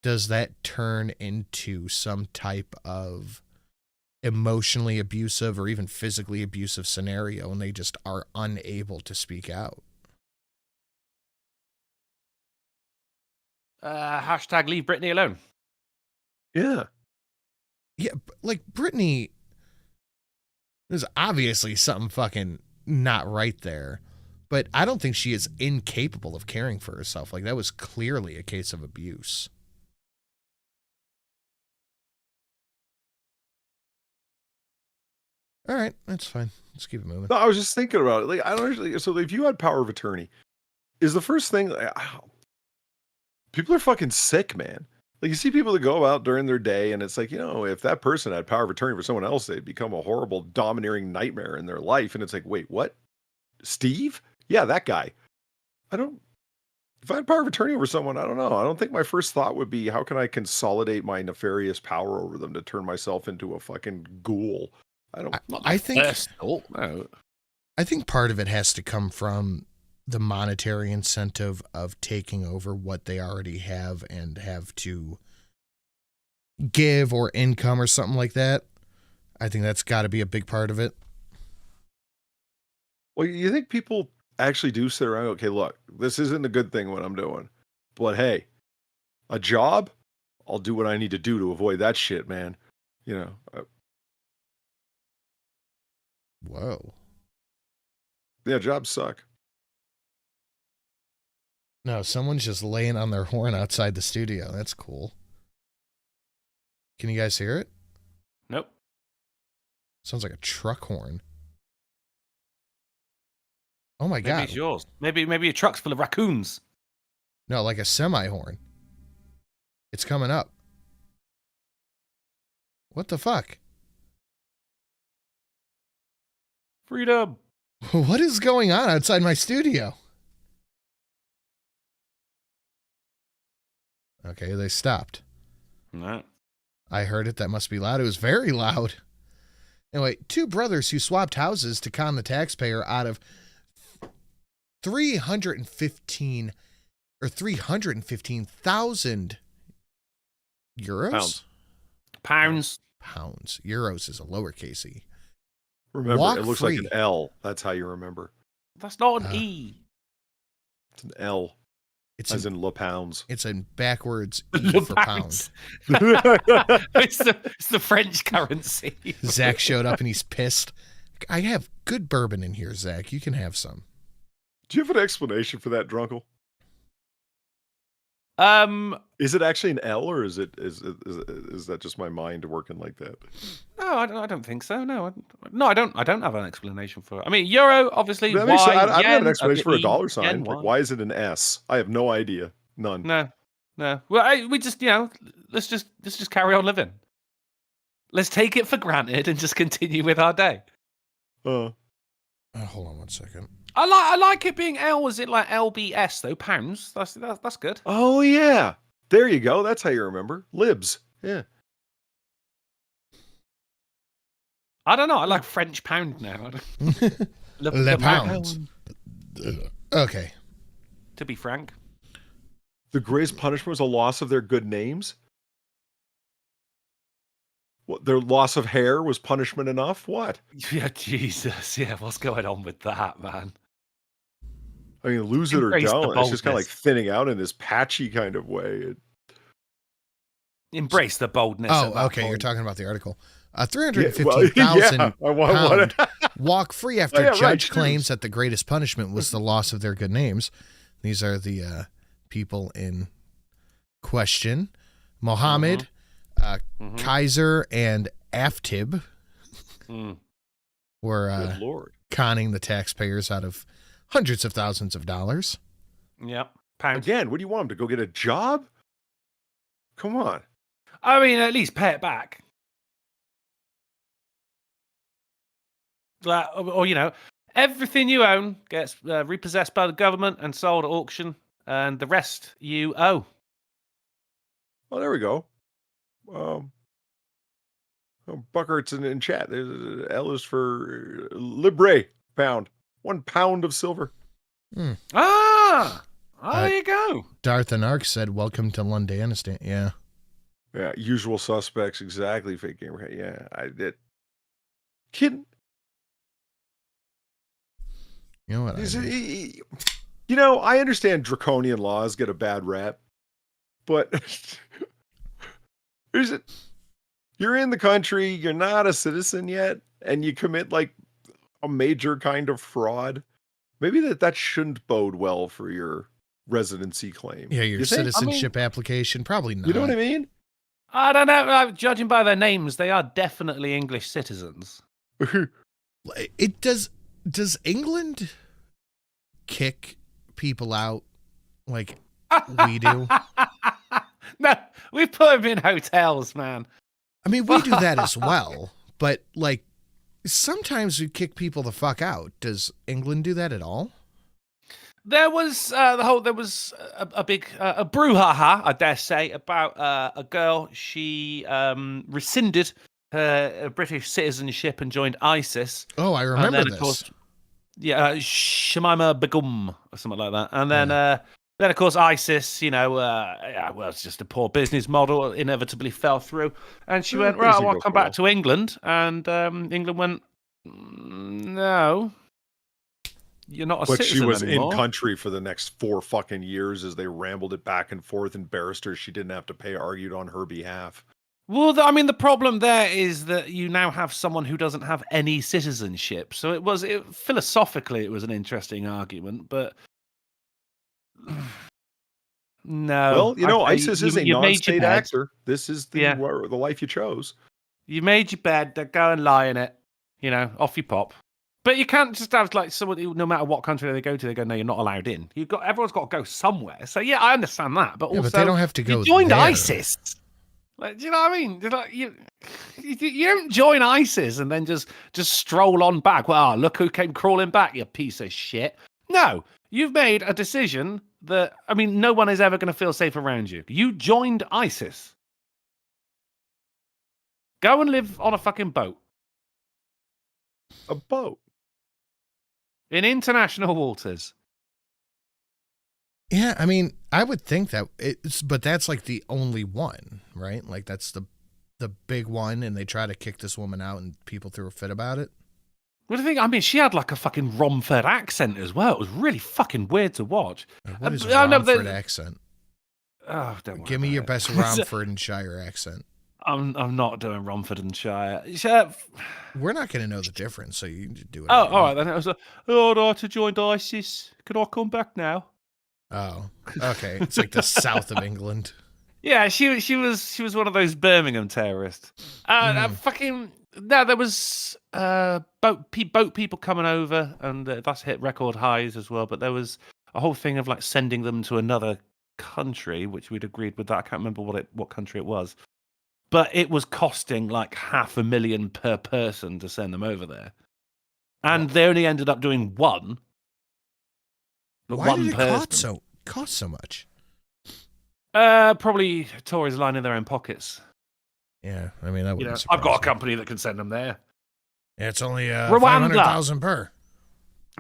does that turn into some type of emotionally abusive or even physically abusive scenario and they just are unable to speak out? Hashtag leave Britney alone. Yeah. Yeah, like Britney, there's obviously something fucking not right there, but I don't think she is incapable of caring for herself. Like, that was clearly a case of abuse. All right, that's fine. Let's keep it moving. No, I was just thinking about it. Like, I don't actually. So, if you had power of attorney, is the first thing people are fucking sick, man. Like, you see people that go out during their day, and it's like, you know, if that person had power of attorney for someone else, they'd become a horrible, domineering nightmare in their life. And it's like, wait, what? Steve? Yeah, that guy. If I had power of attorney over someone, I don't know. I don't think my first thought would be, how can I consolidate my nefarious power over them to turn myself into a fucking ghoul? I think No. I think part of it has to come from the monetary incentive of taking over what they already have and have to give, or income or something like that. I think that's got to be a big part of it. Well, you think people actually do sit around, okay, look, this isn't a good thing what I'm doing, but hey, a job, I'll do what I need to do to avoid that shit, man. You know. Whoa. Yeah, jobs suck. No, someone's just laying on their horn outside the studio. That's cool. Can you guys hear it? Nope. Sounds like a truck horn. Oh my Maybe God. it's yours. Maybe a truck's full of raccoons. No, like a semi horn. It's coming up. What the fuck? Freedom. What is going on outside my studio? Okay, they stopped. No. I heard it. That must be loud. It was very loud. Anyway, two brothers who swapped houses to con the taxpayer out of 315,000 euros? Pounds. Pounds. Euros is a lowercase e. Remember, Walk it looks free. like an L. That's how you remember. That's not an E. It's an L. It's as in Le Pounds. It's a backwards E for pound. It's the French currency. Zach showed up and he's pissed. I have good bourbon in here, Zach. You can have some. Do you have an explanation for that, Drunkle? Is it actually an L, or is that just my mind working like that? No, I don't think so. No, I don't have an explanation for it. I mean, euro, obviously. I don't have an explanation for a dollar sign. Like, why is it an S? I have no idea. None. No. Well, we just, let's just carry on living. Let's take it for granted and just continue with our day. Hold on one second. I like it being L. Is it like LBS though? Pounds. That's good. Oh yeah, there you go. That's how you remember libs. Yeah. I don't know. I like French pound now. Le pounds. Okay. To be frank, the greatest punishment was a loss of their good names. What, their loss of hair was punishment enough? What? Yeah, Jesus. Yeah, what's going on with that, man? I mean, lose it or don't. It's just kind of like thinning out in this patchy kind of way. Embrace the boldness. Oh, okay. You're talking about the article. 315,000 pound walk free after judge claims that the greatest punishment was the loss of their good names. These are the people in question. Mohammed, Kaiser, and Aftib. We're Good Lord. conning the taxpayers out of hundreds of thousands of dollars. Yep. Pounds. Again, what do you want him to go get a job? Come on. I mean, at least pay it back. Like, or you know, everything you own gets repossessed by the government and sold at auction, and the rest you owe. Oh, there we go. Buckart's in chat. L is for Libre pound. 1 pound of silver. Ah, there you go. Darth and Ark said, "Welcome to Londonistan." Yeah. Yeah, usual suspects. Exactly. Fake gamer. Yeah, I did. Kidding. You know what? You know, I understand draconian laws get a bad rap, but here's it. You're in the country, you're not a citizen yet, and you commit like a major kind of fraud. Maybe that shouldn't bode well for your residency claim. Yeah, your citizenship application, probably not. You know what I mean? I don't know. Judging by their names, they are definitely English citizens. It does England kick people out like we do? No, we put them in hotels, man. I mean, we do that as well, but like sometimes we kick people the fuck out. Does England do that at all? There was a big brouhaha, I dare say, about a girl. She rescinded her British citizenship and joined ISIS. Oh, I remember then, this. Of course, Shamima Begum or something like that. And then, then of course, ISIS. You know, well, it's just a poor business model. Inevitably fell through, and she went, "Right, I want to come back to England." And England went, "No, you're not a citizen But she was anymore." in country for the next 4 fucking years as they rambled it back and forth, and barristers she didn't have to pay argued on her behalf. Well, I mean, the problem there is that you now have someone who doesn't have any citizenship. So philosophically, it was an interesting argument, but no. Well, you know, ISIS is a non-state actor. This is the life you chose. You made your bed, go and lie in it. You know, off you pop. But you can't just have like someone who, no matter what country they go to, they go, "No, you're not allowed in." Everyone's got to go somewhere. So yeah, I understand that, but also but they don't have to go. You joined there. ISIS. Like, do you know what I mean? Like, you don't join ISIS and then just stroll on back. Well, look who came crawling back, you piece of shit. No, you've made a decision that, I mean, no one is ever going to feel safe around you. You joined ISIS. Go and live on a fucking boat. A boat? In international waters. Yeah, I mean, I would think that but that's like the only one, right? Like that's the big one, and they try to kick this woman out, and people threw a fit about it. What do you think? I mean, she had like a fucking Romford accent as well. It was really fucking weird to watch. What is a Romford accent? Oh, don't worry. Give me your best Romford and Shire accent. I'm not doing Romford and Shire. We're not going to know the difference, so you can do it. Oh, all right then. I was like, I'd like to join ISIS. Can I come back now? Oh, okay. It's like the south of England. Yeah, she was one of those Birmingham terrorists. Fucking no, there was boat people coming over, and that's hit record highs as well. But there was a whole thing of like sending them to another country, which we'd agreed with that. I can't remember what country it was, but it was costing like $500,000 per person to send them over there, and they only ended up doing one. Why did it cost so much? Probably Tories lining their own pockets. Yeah, I mean, that wouldn't I've got a company that can send them there. Yeah, it's only Rwanda. 500,000 per.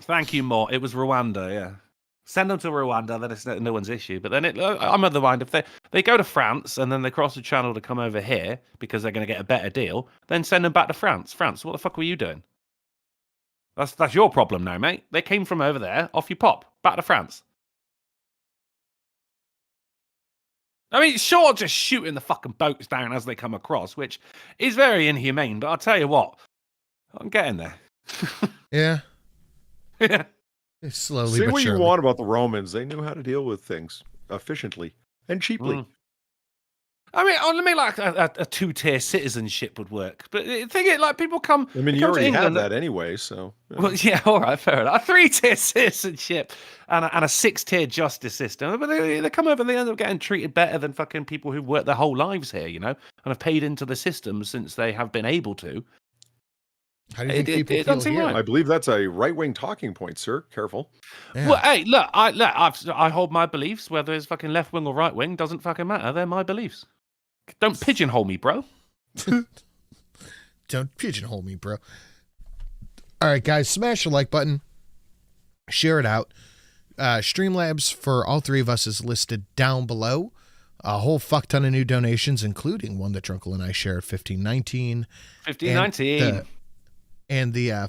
Thank you, Mort. It was Rwanda, yeah. Send them to Rwanda, then it's no one's issue. But then I'm of the mind, if they go to France and then they cross the channel to come over here because they're going to get a better deal, then send them back to France. France, what the fuck were you doing? That's your problem now, mate. They came from over there, off you pop, back to France. I mean, sure, just shooting the fucking boats down as they come across, which is very inhumane, but I'll tell you what, I'm getting there. Yeah. Yeah. It's slowly Say but what surely. you want about the Romans. They knew how to deal with things efficiently and cheaply. I mean, I mean, like a two-tier citizenship would work. But the thing is, like, people come. I mean, they you come to already have England, that anyway, so. Well, yeah, all right, fair enough. A three-tier citizenship and a six-tier justice system. But they come over and they end up getting treated better than fucking people who worked their whole lives here, you know, and have paid into the system since they have been able to. How do you think people feel here? Right. I believe that's a right-wing talking point, sir. Careful. Yeah. Well, hey, look, I hold my beliefs, whether it's fucking left-wing or right-wing, doesn't fucking matter. They're my beliefs. Don't pigeonhole me, bro. Don't pigeonhole me, bro. All right, guys, smash the like button. Share it out. Streamlabs for all three of us is listed down below. A whole fuck ton of new donations, including one that Drunkle and I share at 1519. 1519. And the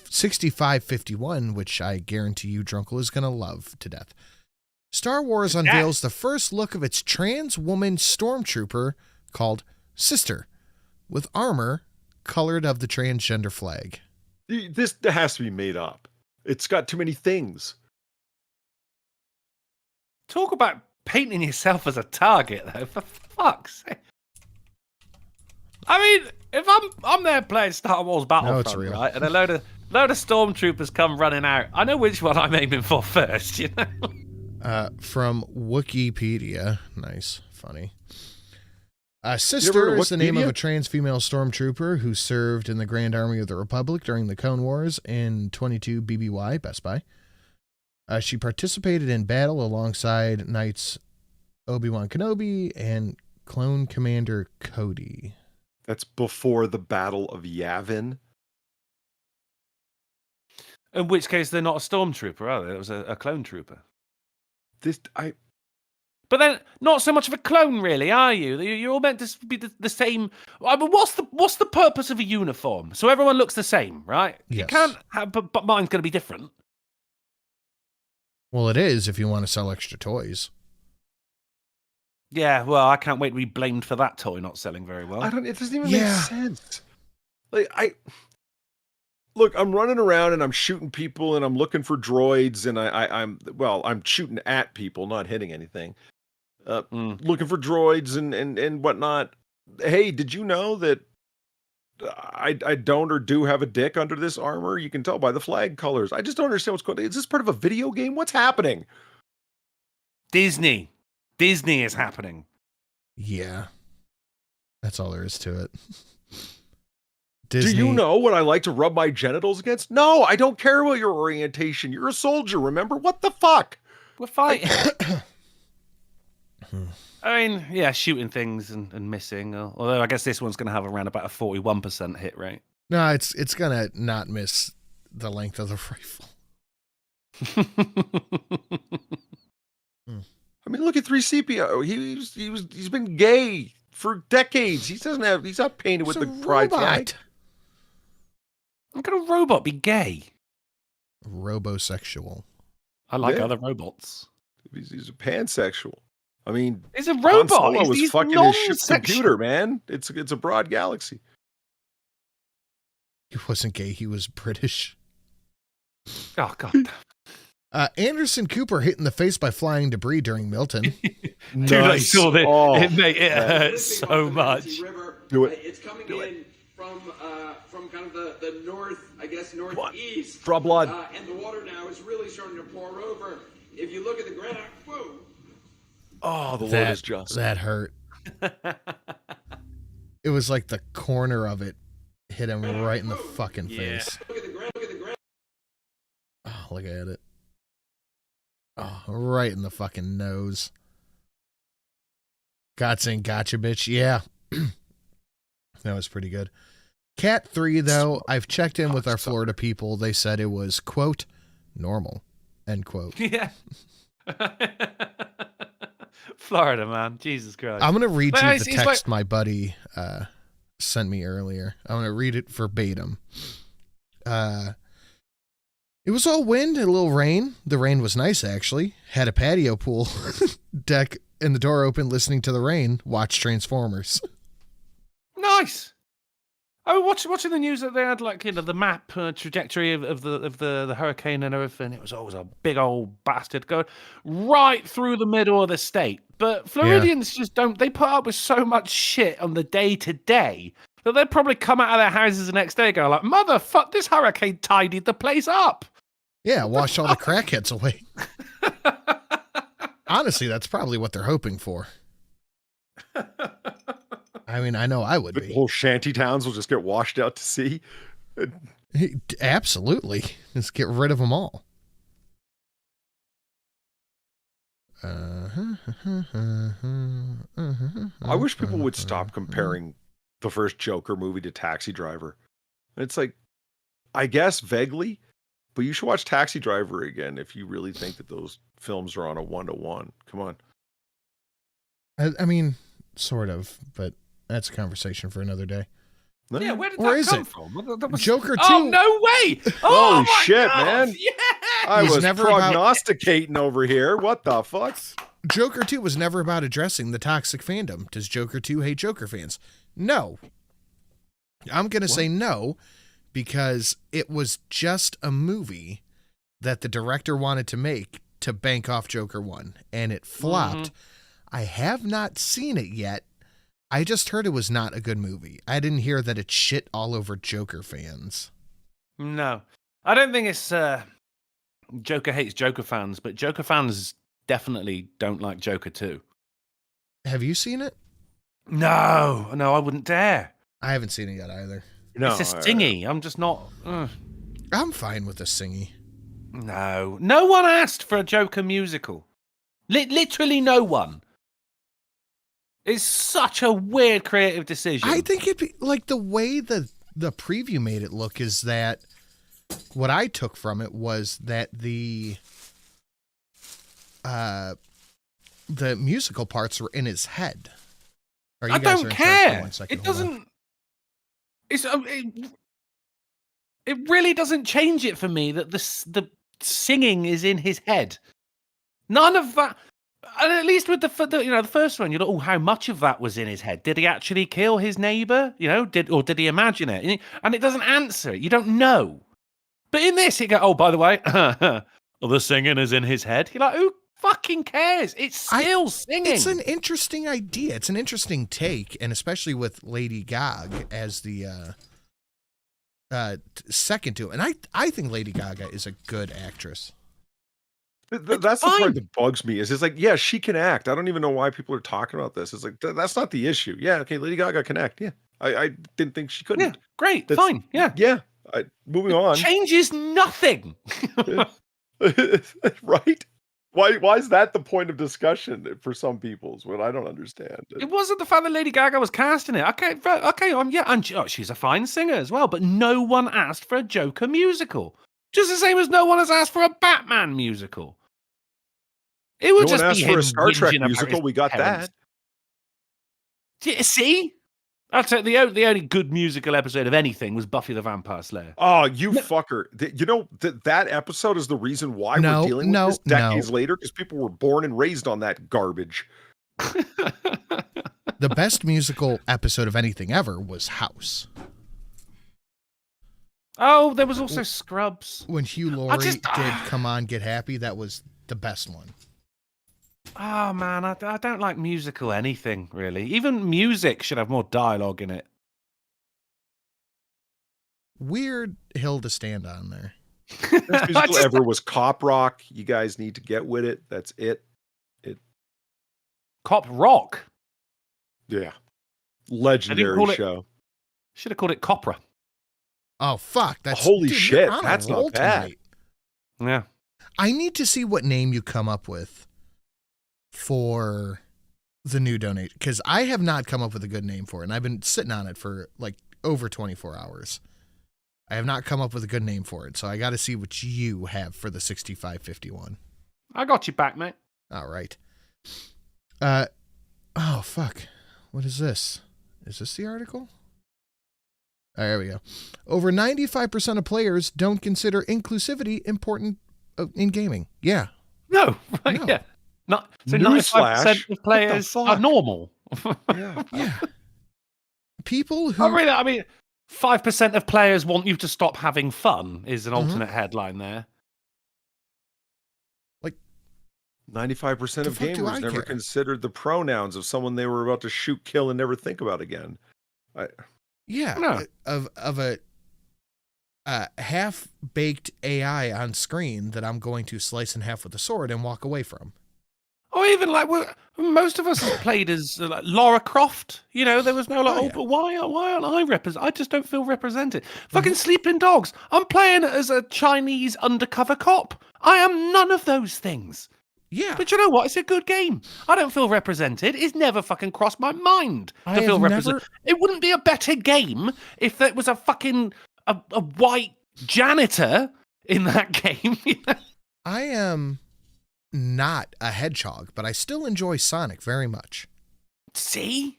6551, which I guarantee you, Drunkle, is going to love to death. Star Wars unveils the first look of its trans woman stormtrooper called Sister, with armor colored of the transgender flag. This has to be made up. It's got too many things. Talk about painting yourself as a target, though, for fuck's sake. I mean, if I'm there playing Star Wars Battlefront, right, and a load of stormtroopers come running out, I know which one I'm aiming for first, you know? From Wikipedia. Nice. Funny. Sister is the name of a trans female stormtrooper who served in the Grand Army of the Republic during the Clone Wars in 22 BBY, Best Buy. She participated in battle alongside Knights Obi-Wan Kenobi and Clone Commander Cody. That's before the Battle of Yavin. In which case, they're not a stormtrooper, are they? It was a clone trooper. But then, not so much of a clone, really, are you? You're all meant to be the same. I mean, what's the purpose of a uniform? So everyone looks the same, right? Yes. You can't have, but mine's going to be different. Well, it is if you want to sell extra toys. Yeah, well, I can't wait to be blamed for that toy not selling very well. It doesn't even make sense. Look, I'm running around and I'm shooting people and I'm looking for droids and I'm shooting at people, not hitting anything. Looking for droids and whatnot. Hey, did you know that I don't or do have a dick under this armor? You can tell by the flag colors. I just don't understand what's going on. Is this part of a video game? What's happening? Disney is happening. Yeah. That's all there is to it. Disney. Do you know what I like to rub my genitals against? No, I don't care about your orientation. You're a soldier, remember? What the fuck? We're fighting. I mean, yeah, shooting things and missing. Although I guess this one's going to have around about a 41% hit rate. No, it's going to not miss the length of the rifle. I mean, look at 3CPO. He's been gay for decades. He's not painted with the pride flag. How can a robot be gay? Robosexual. I like other robots. He's a pansexual. I mean, he's a robot. Han was fucking his ship's computer, man. It's a broad galaxy. He wasn't gay. He was British. Oh God. Anderson Cooper hit in the face by flying debris during Milton. Dude, I saw that. It hurt so much. Do it. It's coming in from kind of the north, I guess, northeast. Draw blood. And the water now is really starting to pour over. If you look at the ground, whoa. Oh, the Lord is just. That hurt. It was like the corner of it hit him right in the fucking face. Look at the ground. Oh, look at it. Oh, right in the fucking nose. God saying gotcha, bitch. Yeah. That was pretty good. Cat 3, though, I've checked in with our Florida people. They said it was, quote, normal, end quote. Yeah. Florida, man. Jesus Christ. I'm going to read you the text my buddy sent me earlier. I'm going to read it verbatim. It was all wind and a little rain. The rain was nice, actually. Had a patio pool deck and the door open, listening to the rain. Watch Transformers. Nice. I was watching the news that they had like the map trajectory of the hurricane and everything. It was always a big old bastard going right through the middle of the state. But Floridians just don't. They put up with so much shit on the day to day that they'd probably come out of their houses the next day and go like, "Motherfuck! This hurricane tidied the place up." Yeah, wash all the crackheads away. Honestly, that's probably what they're hoping for. I mean, I know I would be. The whole shanty towns will just get washed out to sea. Absolutely. Just get rid of them all. I wish people would stop comparing the first Joker movie to Taxi Driver. It's like, I guess vaguely, but you should watch Taxi Driver again if you really think that those films are on a 1-to-1. Come on. I mean, sort of, but that's a conversation for another day. Yeah, where did Where that is come it? from? That was... Joker 2. Oh, no way! Oh, Holy shit, God. man. Yeah! I was never prognosticating over here. What the fuck? Joker 2 was never about addressing the toxic fandom. Does Joker 2 hate Joker fans? No. I'm going to say no, because it was just a movie that the director wanted to make to bank off Joker 1, and it flopped. I have not seen it yet. I just heard it was not a good movie. I didn't hear that it shit all over Joker fans. No. I don't think it's Joker hates Joker fans, but Joker fans definitely don't like Joker 2. Have you seen it? No, I wouldn't dare. I haven't seen it yet either. No, it's a stingy. I'm just not... I'm fine with the singy. No. No one asked for a Joker musical. Literally no one. It's such a weird creative decision. I think it'd be like the way the preview made it look is that what I took from it was that the musical parts were in his head. Or you I guys don't are in charge for care. 1 second, It hold on. doesn't. It's it really doesn't change it for me that the singing is in his head. None of that. And at least with the first one, you're like, oh, how much of that was in his head? Did he actually kill his neighbor? Did he imagine it? And it doesn't answer it. You don't know. But in this, you go, oh, by the way, the singing is in his head. You're like, who fucking cares? It's still singing. It's an interesting idea. It's an interesting take, and especially with Lady Gaga as the second to it. And I think Lady Gaga is a good actress. That's the part that bugs me. Is it's like, yeah, she can act. I don't even know why people are talking about this. It's like that's not the issue. Yeah, okay, Lady Gaga can act. Yeah, I didn't think she couldn't. Yeah, great, fine. Yeah. Moving on. Changes nothing. Right? Why is that the point of discussion for some people? Is what I don't understand. It wasn't the fact that Lady Gaga was casting it. Okay, and she's a fine singer as well. But no one asked for a Joker musical. Just the same as no one has asked for a Batman musical. It would just be for him a Star Trek whinging about musical. his We got parents. that. See? I'd say the only good musical episode of anything was Buffy the Vampire Slayer. Oh, you fucker. That episode is the reason why we're dealing with this decades later, because people were born and raised on that garbage. The best musical episode of anything ever was House. Oh, there was also Scrubs. When Hugh Laurie did Come On, Get Happy, that was the best one. Oh, man, I don't like musical anything, really. Even music should have more dialogue in it. Weird hill to stand on there. Best musical ever was Cop Rock. You guys need to get with it. That's it. Cop Rock? Yeah. Legendary show. Should have called it Copra. Oh, fuck. Holy shit. That's not bad. Yeah. I need to see what name you come up with for the new donation, because I have not come up with a good name for it, and I've been sitting on it for like over 24 hours. I have not come up with a good name for it, so I got to see what you have for the 6551. I got you back, mate. All right. Oh, fuck. What is this? Is this the article? Oh, there we go. Over 95% of players don't consider inclusivity important in gaming. Yeah. No. Yeah. So 95% of players are normal. Yeah. Yeah. People who... I mean, 5% of players want you to stop having fun is an alternate headline there. 95% of fuck do I gamers never care? considered the pronouns of someone they were about to shoot, kill, and never think about again. Yeah, No. of a half-baked AI on screen that I'm going to slice in half with a sword and walk away from. Or even like most of us have played as like Lara Croft. You know, there was no like, Oh, yeah. but why aren't I represented? I just don't feel represented. Fucking Sleeping Dogs. I'm playing as a Chinese undercover cop. I am none of those things. Yeah, But you know what? It's a good game. I don't feel represented. It's never fucking crossed my mind I to feel have represented. It wouldn't be a better game if there was a fucking a white janitor in that game. I am not a hedgehog, but I still enjoy Sonic very much. See?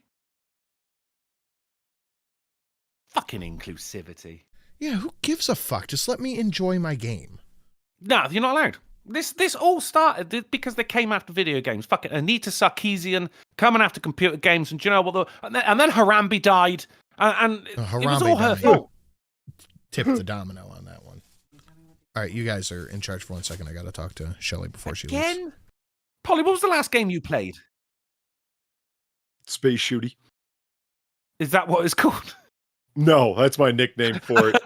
Fucking inclusivity. Yeah, who gives a fuck? Just let me enjoy my game. No, you're not allowed. This all started because they came after video games. Fucking Anita Sarkeesian coming after computer games, and do you know what? And then Harambe died, and it was Harambe all her died. fault. Tip the domino on that one. All right, you guys are in charge for 1 second. I got to talk to Shelly before she leaves. Again? Polly, what was the last game you played? Space Shooty. Is that what it's called? No, that's my nickname for it.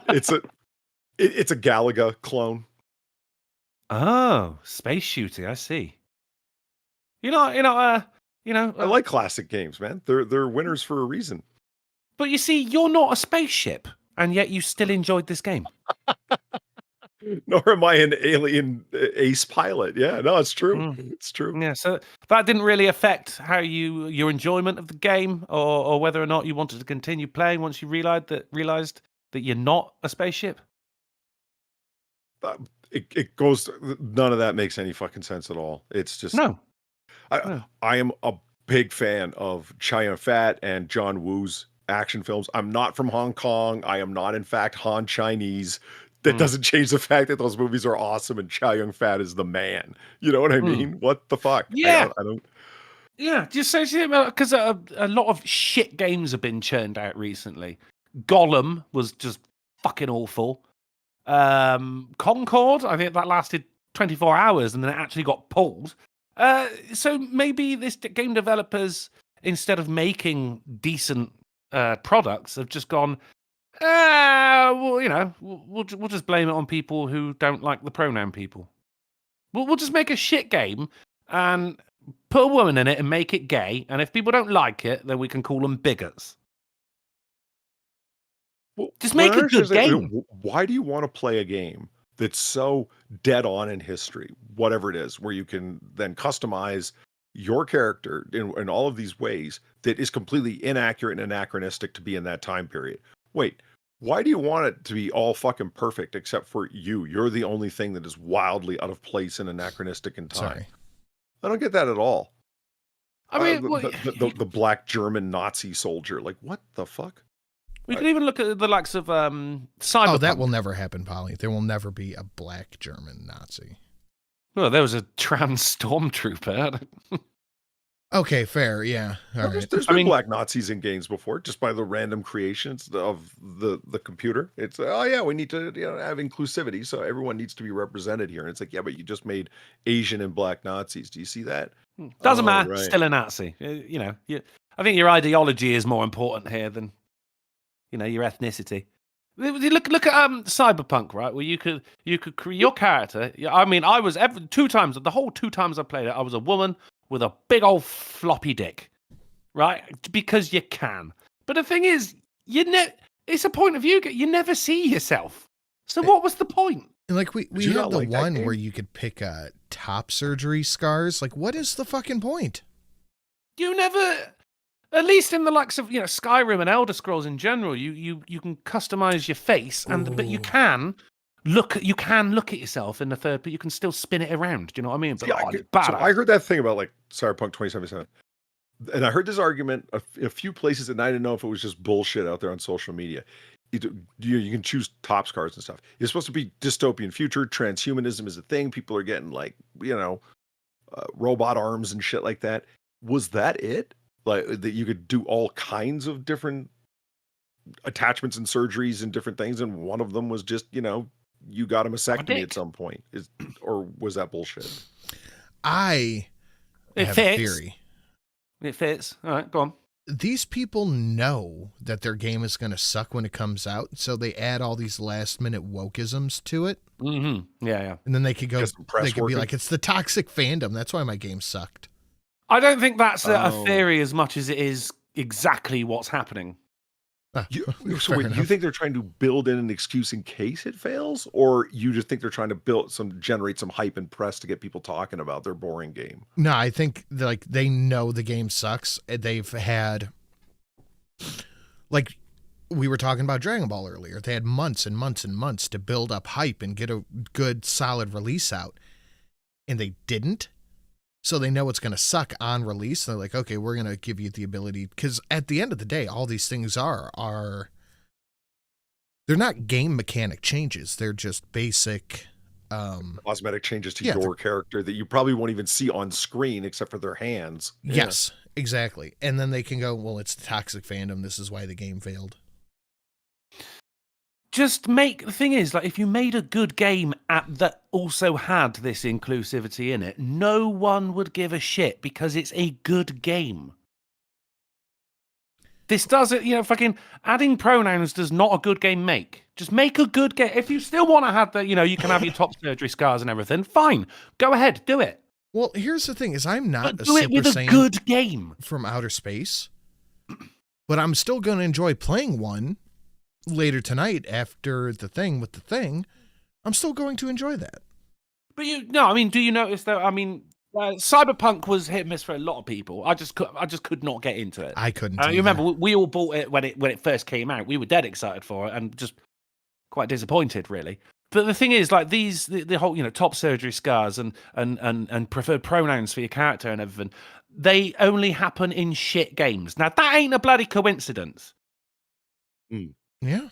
it's a Galaga clone. Oh, space shooting. I see. I like classic games, man. They're winners for a reason. But you see, you're not a spaceship, and yet you still enjoyed this game. Nor am I an alien ace pilot. Yeah, no, it's true. It's true. Yeah, so that didn't really affect how your enjoyment of the game, or whether or not you wanted to continue playing once you realized that you're not a spaceship. It goes. None of that makes any fucking sense at all. It's just no. I am a big fan of Chow Yun-fat and John Woo's action films. I'm not from Hong Kong. I am not, in fact, Han Chinese. That doesn't change the fact that those movies are awesome and Chow Yun-fat is the man. You know what I mean? What the fuck? Yeah. I don't. Yeah, just so because a lot of shit games have been churned out recently. Gollum was just fucking awful. Concord, I think that lasted 24 hours and then it actually got pulled. So maybe this game developers, instead of making decent products, have just gone, well, we'll just blame it on people who don't like the pronoun people. We'll just make a shit game and put a woman in it and make it gay. And if people don't like it, then we can call them bigots. Well, just make a good game. Why do you want to play a game that's so dead on in history, whatever it is, where you can then customize your character in all of these ways that is completely inaccurate and anachronistic to be in that time period? Wait, why do you want it to be all fucking perfect except for you? You're the only thing that is wildly out of place and anachronistic in time. Sorry. I don't get that at all. I mean, the black German Nazi soldier, like what the fuck? We can even look at the likes of Cyberpunk. Oh, that will never happen, Polly. There will never be a black German Nazi. Well, there was a trans stormtrooper. Okay, fair. Yeah. All right. There's been black Nazis in games before, just by the random creations of the computer. It's we need to have inclusivity, so everyone needs to be represented here. And it's like, yeah, but you just made Asian and black Nazis. Do you see that? Doesn't matter. Right. Still a Nazi. I think your ideology is more important here than your ethnicity. Look at Cyberpunk, right? Where you could create your character. I mean, I was two times I played it, I was a woman with a big old floppy dick, right? Because you can. But the thing is, it's a point of view. You never see yourself. So what was the point? Like we had the one where you could pick top surgery scars. Like, what is the fucking point? You never. At least in the likes of Skyrim and Elder Scrolls in general, you can customize your face, but you can look at yourself in the third, but you can still spin it around. Do you know what I mean? But so I heard that thing about like Cyberpunk 2077, and I heard this argument a few places, and I didn't know if it was just bullshit out there on social media. You can choose top scars and stuff. It's supposed to be dystopian future. Transhumanism is a thing. People are getting like robot arms and shit like that. Was that it? Like that you could do all kinds of different attachments and surgeries and different things, and one of them was just, you got a mastectomy at some point. Or was that bullshit? I have a theory. It fits. All right, go on. These people know that their game is going to suck when it comes out, so they add all these last-minute wokeisms to it. Mm-hmm. Yeah. And then they could go, they could be like, it's the toxic fandom. That's why my game sucked. I don't think that's a theory as much as it is exactly what's happening. So wait, you think they're trying to build in an excuse in case it fails, or you just think they're trying to generate some hype and press to get people talking about their boring game? No, I think they know the game sucks. They've had, like we were talking about Dragon Ball earlier, they had months and months and months to build up hype and get a good solid release out, and they didn't. So they know it's going to suck on release. They're like, okay, we're going to give you the ability, because at the end of the day, all these things are they're not game mechanic changes. They're just basic cosmetic changes to your character that you probably won't even see on screen except for their hands. Yes, exactly. And then they can go, well, it's the toxic fandom. This is why the game failed. The thing is, like, if you made a good game that also had this inclusivity in it, no one would give a shit because it's a good game. This doesn't, fucking adding pronouns does not a good game make. Just make a good game. If you still want to have you can have your top surgery scars and everything, fine. Go ahead, do it. Well, here's the thing: is I'm not but do it with a good game from outer space, but I'm still going to enjoy playing one later tonight after the thing with the thing. I'm still going to enjoy that. But do you notice though? Cyberpunk was hit and miss for a lot of people. I just could not get into it. I couldn't. You remember we all bought it when it first came out. We were dead excited for it and just quite disappointed, really. But the thing is, like the whole top surgery scars and preferred pronouns for your character and everything, they only happen in shit games. Now that ain't a bloody coincidence. Yeah.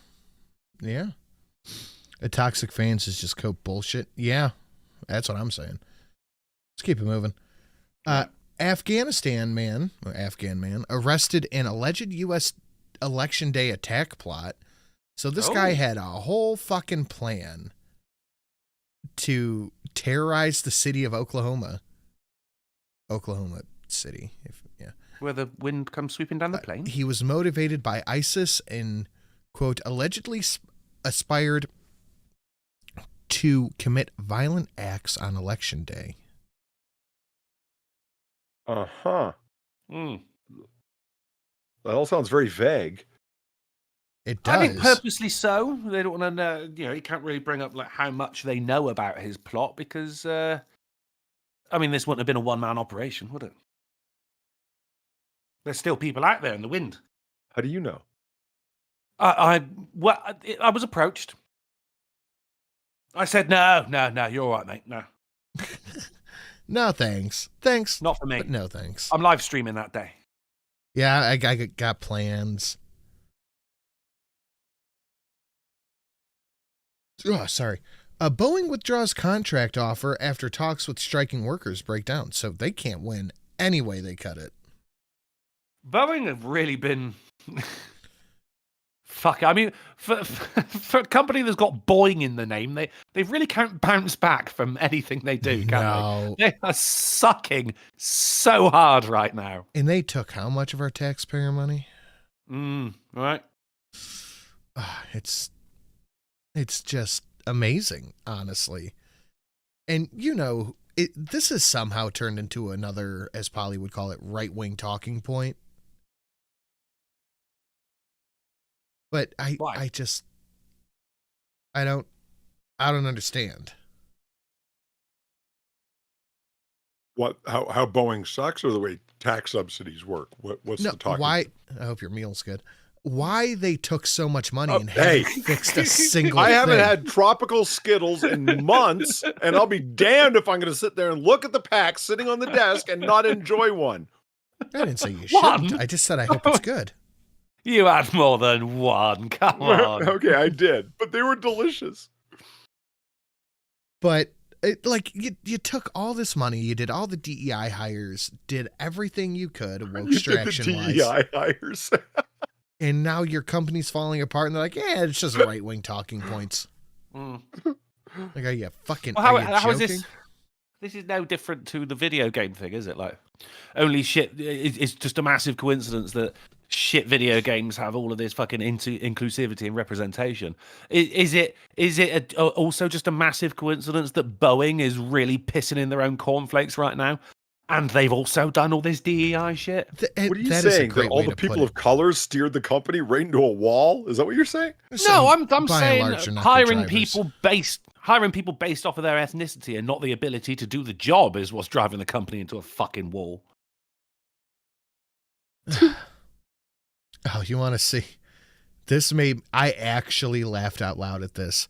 A toxic fans is just cope bullshit. Yeah, that's what I'm saying. Let's keep it moving. Afghan man arrested in alleged U.S. election day attack plot. So this guy had a whole fucking plan to terrorize the city of Oklahoma City. Where the wind comes sweeping down the plain. He was motivated by ISIS and, quote, allegedly aspired to commit violent acts on election day. Uh-huh. That all sounds very vague. It does. I think purposely so. They don't want to know, you can't really bring up like how much they know about his plot because, this wouldn't have been a one-man operation, would it? There's still people out there in the wind. How do you know? I was approached. I said, no, you're all right, mate. No. No, thanks. Thanks. Not for me. But no, thanks. I'm live streaming that day. Yeah, I got plans. Oh, sorry. Boeing withdraws contract offer after talks with striking workers break down, so they can't win any way they cut it. Boeing have really been... Fuck, for a company that's got Boeing in the name, they really can't bounce back from anything they do, can they? They are sucking so hard right now. And they took how much of our taxpayer money? Right. It's just amazing, honestly. And this has somehow turned into another, as Polly would call it, right-wing talking point. But I don't understand. What? How Boeing sucks, or the way tax subsidies work? What's the talking? Why? I hope your meal's good. Why they took so much money and haven't fixed a single thing? I haven't had tropical Skittles in months, and I'll be damned if I'm going to sit there and look at the pack sitting on the desk and not enjoy one. I didn't say you shouldn't. I just said I hope it's good. You had more than one. Come on. Okay, I did, but they were delicious. But you took all this money, you did all the DEI hires, did everything you could, woke extraction wise. DEI hires. and now your company's falling apart, and they're like, yeah, it's just right-wing talking points. Like, are you fucking Well, are you how is joking? this? This is no different to the video game thing, is it? Like, only shit. It's just a massive coincidence that shit video games have all of this fucking inclusivity and representation. Is it also just a massive coincidence that Boeing is really pissing in their own cornflakes right now, and they've also done all this DEI shit? What are you saying? That all the people of color steered the company right into a wall? Is that what you're saying? No, I'm by and saying large, are not good hiring drivers. hiring people based off of their ethnicity and not the ability to do the job is what's driving the company into a fucking wall. Oh, you want to see? I actually laughed out loud at this.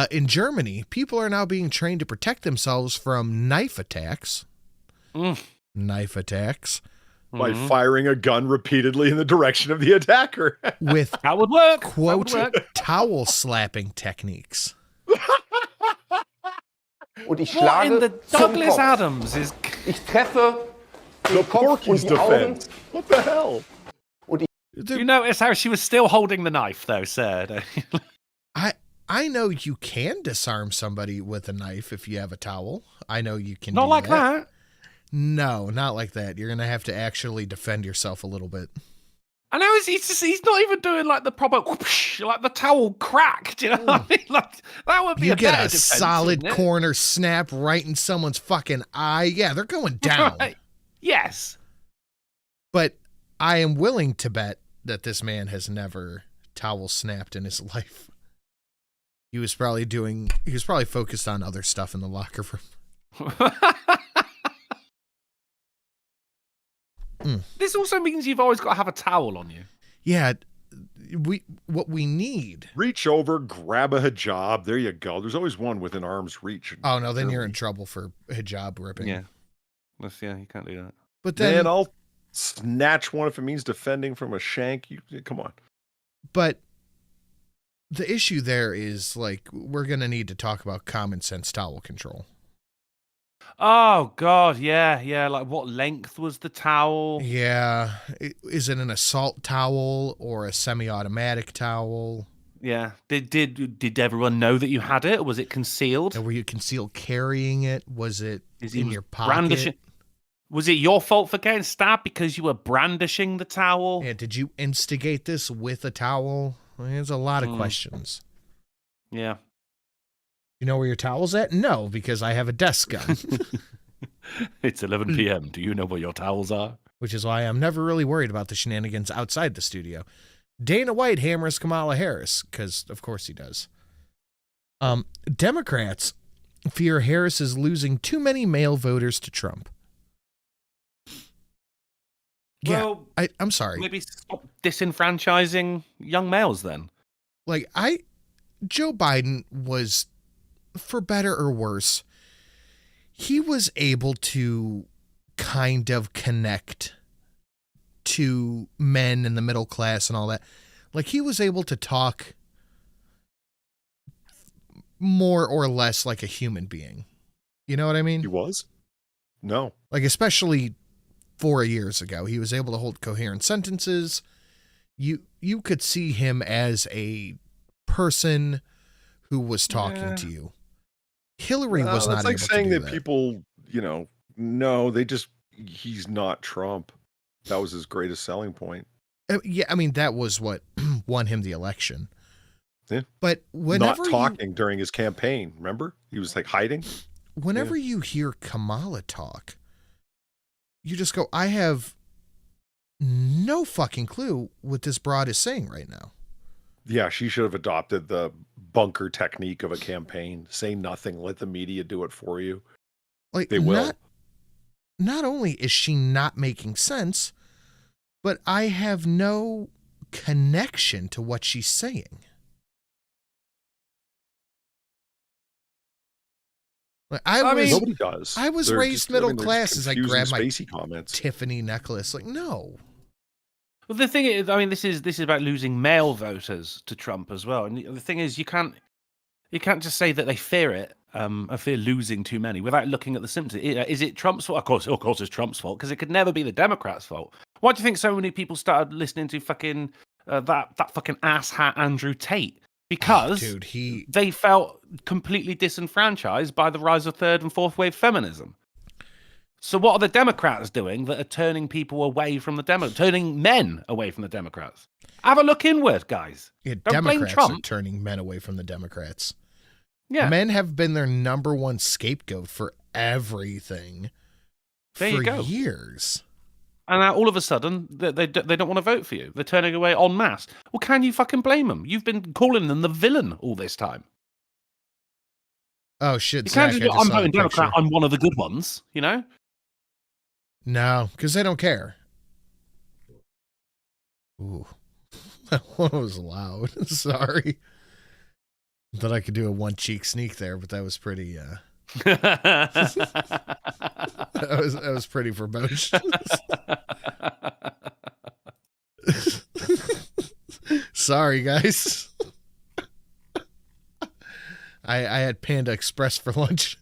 In Germany, people are now being trained to protect themselves from knife attacks. Knife attacks. By firing a gun repeatedly in the direction of the attacker. With that would work. Quote, that would work. towel slapping techniques. Und ich What in schlage the zum Douglas Kopf. Adams is... Ich treffe The den Kopf und Porky's die Augen. defense. What the hell? You notice how she was still holding the knife, though, sir? I know you can disarm somebody with a knife if you have a towel. I know you can. Not do like that. No, not like that. You're gonna have to actually defend yourself a little bit. I know he's not even doing like the proper whoosh, like the towel crack. Do you know what I mean? Like that would be You a get better a defense, solid wouldn't it? corner snap right in someone's fucking eye. Yeah, they're going down. Right. Yes. But I am willing to bet that this man has never towel snapped in his life. He was probably focused on other stuff in the locker room. This also means you've always got to have a towel on you. Yeah, what we need. Reach over, grab a hijab. There you go. There's always one within arm's reach. Oh no, then you're in trouble for hijab ripping. Yeah. You can't do that. But then I'll snatch one if it means defending from a shank. Come on. But the issue there is, like, we're going to need to talk about common sense towel control. Oh, God, yeah. Like, what length was the towel? Yeah. Is it an assault towel or a semi-automatic towel? Yeah. Did everyone know that you had it, or was it concealed? And were you concealed carrying it? Was it in your pocket? Brandishing? Was it your fault for getting stabbed because you were brandishing the towel? Yeah, did you instigate this with a towel? There's a lot of questions. Yeah. You know where your towel's at? No, because I have a desk gun. It's 11 p.m. Do you know where your towels are? Which is why I'm never really worried about the shenanigans outside the studio. Dana White hammers Kamala Harris, because of course he does. Democrats fear Harris is losing too many male voters to Trump. Well, yeah, I'm sorry. Maybe stop disenfranchising young males then. Like, Joe Biden was, for better or worse, he was able to kind of connect to men in the middle class and all that. Like, he was able to talk more or less like a human being. You know what I mean? He was? No. Like, especially 4 years ago, he was able to hold coherent sentences. You could see him as a person who was talking to you. Hillary was not able to do that. That's like saying that people, no, he's not Trump. That was his greatest selling point. Yeah, I mean, that was what won him the election. Yeah. But whenever not talking during his campaign, remember? He was like hiding. Whenever you hear Kamala talk, you just go, I have no fucking clue what this broad is saying right now. Yeah, she should have adopted the bunker technique of a campaign. Say nothing, let the media do it for you. Like, they will. Not only is she not making sense, but I have no connection to what she's saying. Nobody does. I was raised middle class as I grabbed my comments. Tiffany necklace. Like, no. Well, the thing is, I mean, this is about losing male voters to Trump as well. And the thing is, you can't just say that they fear it. I fear losing too many without looking at the symptoms. Is it Trump's fault? Of course, it's Trump's fault because it could never be the Democrats' fault. Why do you think so many people started listening to fucking that fucking asshat Andrew Tate because dude, they felt completely disenfranchised by the rise of third and fourth wave feminism. So what are the Democrats doing that are turning people away from the turning men away from the Democrats? Have a look inward, guys. Yeah, Don't blame Democrats Trump. are turning men away from the Democrats. Yeah. Men have been their number one scapegoat for everything There you go. years. And now all of a sudden, they don't want to vote for you. They're turning away en masse. Well, can you fucking blame them? You've been calling them the villain all this time. Oh, shit, You Zach, can't I just just go, I'm saw the voting Democrat, picture. I'm one of the good ones, you know? No, because they don't care. Ooh. That one was loud. Sorry. Thought I could do a one cheek sneak there, but that was pretty that was pretty verbose. Sorry, guys. I had Panda Express for lunch.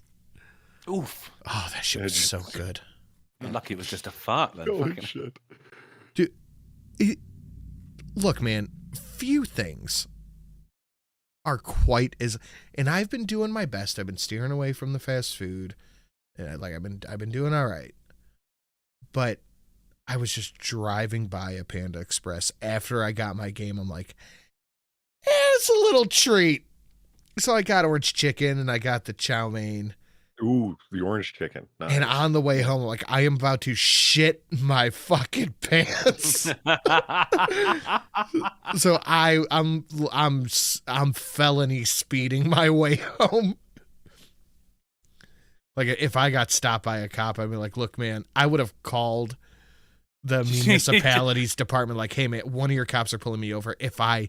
Oof. Oh, that shit was so good. You're lucky it was just a fart then. Holy Fucking- shit. Dude, look, man, few things are quite as, and I've been doing my best. I've been steering away from the fast food. And I've been doing all right. But I was just driving by a Panda Express after I got my game. I'm like, it's a little treat. So I got orange chicken and I got the chow mein. Ooh, the orange chicken. Nice. And on the way home, I'm like, I am about to shit my fucking pants. So I'm felony speeding my way home. Like, if I got stopped by a cop, I'd be like, look, man, I would have called the municipality's department like, hey, man, one of your cops are pulling me over. If I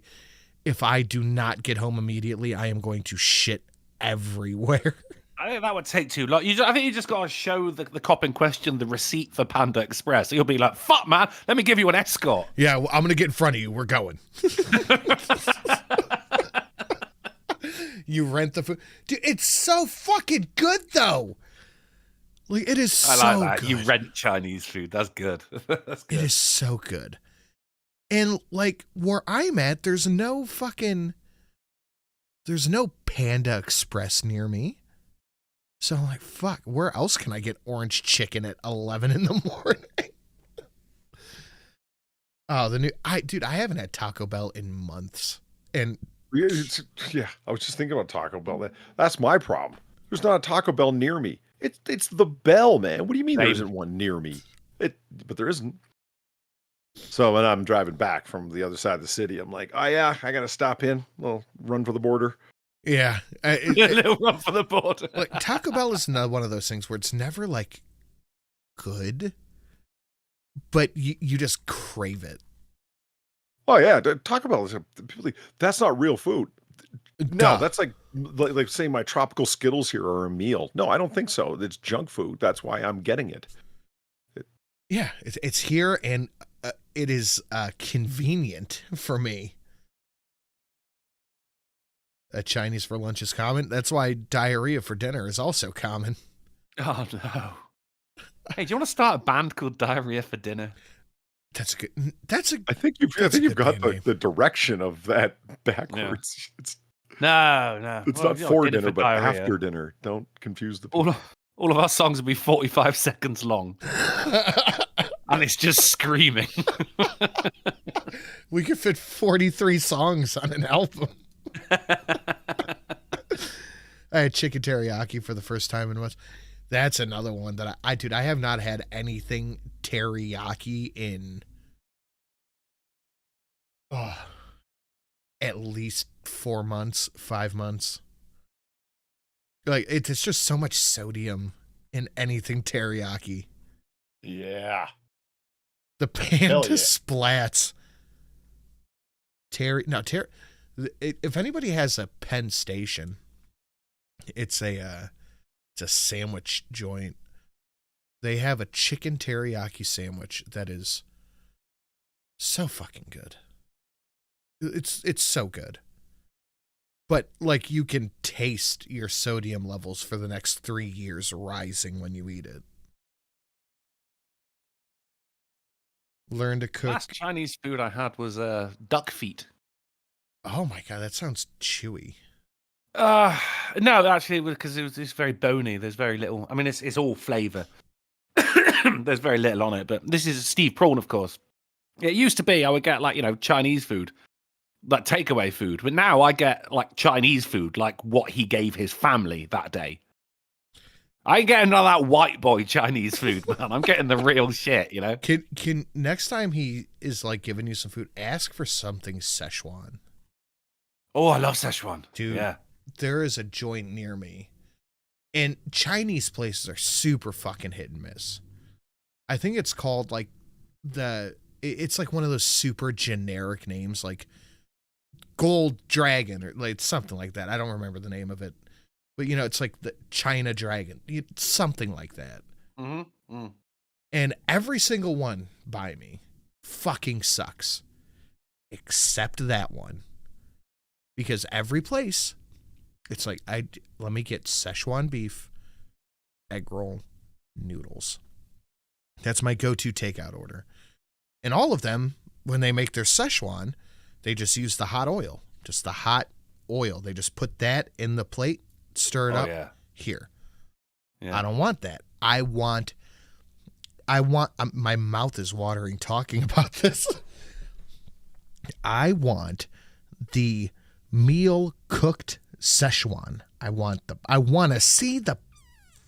do not get home immediately, I am going to shit everywhere. I think that would take too long. I think you just got to show the cop in question the receipt for Panda Express. You'll be like, fuck, man, let me give you an escort. Yeah, well, I'm going to get in front of you. We're going. You rent the food. Dude, it's so fucking good, though. Like, it is so I like that. good. You rent Chinese food. That's good. That's good. It is so good. And, like, where I'm at, there's no Panda Express near me. So I'm like, fuck, where else can I get orange chicken at 11 in the morning? Oh, I haven't had Taco Bell in months. And Yeah, I was just thinking about Taco Bell. That's my problem. There's not a Taco Bell near me. It's the Bell, man. What do you mean there isn't one near me? But there isn't. So when I'm driving back from the other side of the city, I'm like, oh yeah, I gotta stop in. Well, run for the border. yeah, A little run for the border. like Taco Bell is another one of those things where it's never like good, but you just crave it. Oh yeah, Taco Bell is that's not real food. No, Duh. that's like saying my tropical Skittles here are a meal. No, I don't think so. It's junk food. That's why I'm getting it. Yeah, it's here, and it is convenient for me. Chinese for lunch is common. That's why diarrhea for dinner is also common. Oh, no. Hey, do you want to start a band called Diarrhea for Dinner? That's a good. I think you've That's a got good name. the direction of that backwards. No. It's Well, not you know, for dinner dinner, but diarrhea. after dinner. Don't confuse the people. All of our songs will be 45 seconds long. And it's just screaming. We could fit 43 songs on an album. I had chicken teriyaki for the first time in months. That's another one that I have not had anything teriyaki in at least 4 months, 5 months. Like, it's just so much sodium in anything teriyaki. Yeah. The Panda Splats. If anybody has a Penn Station, it's a sandwich joint. They have a chicken teriyaki sandwich that is so fucking good. It's so good. But like, you can taste your sodium levels for the next 3 years rising when you eat it. Learn to cook. Last Chinese food I had was duck feet. Oh my god, that sounds chewy. No, actually, because it's very bony. There's very little. I mean, it's all flavor. There's very little on it, but this is Steve Prawn, of course. It used to be I would get like, you know, Chinese food, like takeaway food, but now I get like Chinese food, like what he gave his family that day. I ain't getting none of that white boy Chinese food, man. I'm getting the real shit, you know. Can next time he is like giving you some food, ask for something Szechuan. Oh, I love Szechuan, dude. Yeah, there is a joint near me, and Chinese places are super fucking hit and miss. I think it's called like it's like one of those super generic names, like Gold Dragon or like something like that. I don't remember the name of it. But, you know, it's like the China Dragon, something like that. Mm-hmm. Mm. And every single one by me fucking sucks, except that one. Because every place, it's like, let me get Szechuan beef, egg roll, noodles. That's my go-to takeout order. And all of them, when they make their Szechuan, they just use the hot oil. Just the hot oil. They just put that in the plate. Stir it up here. Yeah. I don't want that. I want my mouth is watering talking about this. I want the meal cooked Szechuan. I want to see the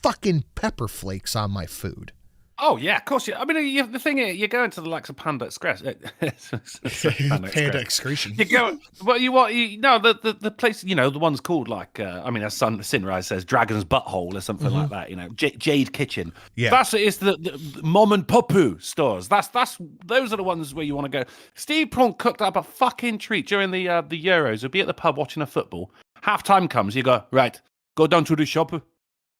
fucking pepper flakes on my food. Oh yeah, of course. I mean, the thing is, you go into the likes of Panda Express, Panda Excretion. You go, the place, you know, the one's called like, I mean, as Sinrise says, Dragon's Butthole or something like that. You know, Jade Kitchen. Yeah, it's the mom and popu stores. Those are the ones where you want to go. Steve Prawn cooked up a fucking treat during the Euros. He'd be at the pub watching a football. Half time comes, you go, right, go down to the shop.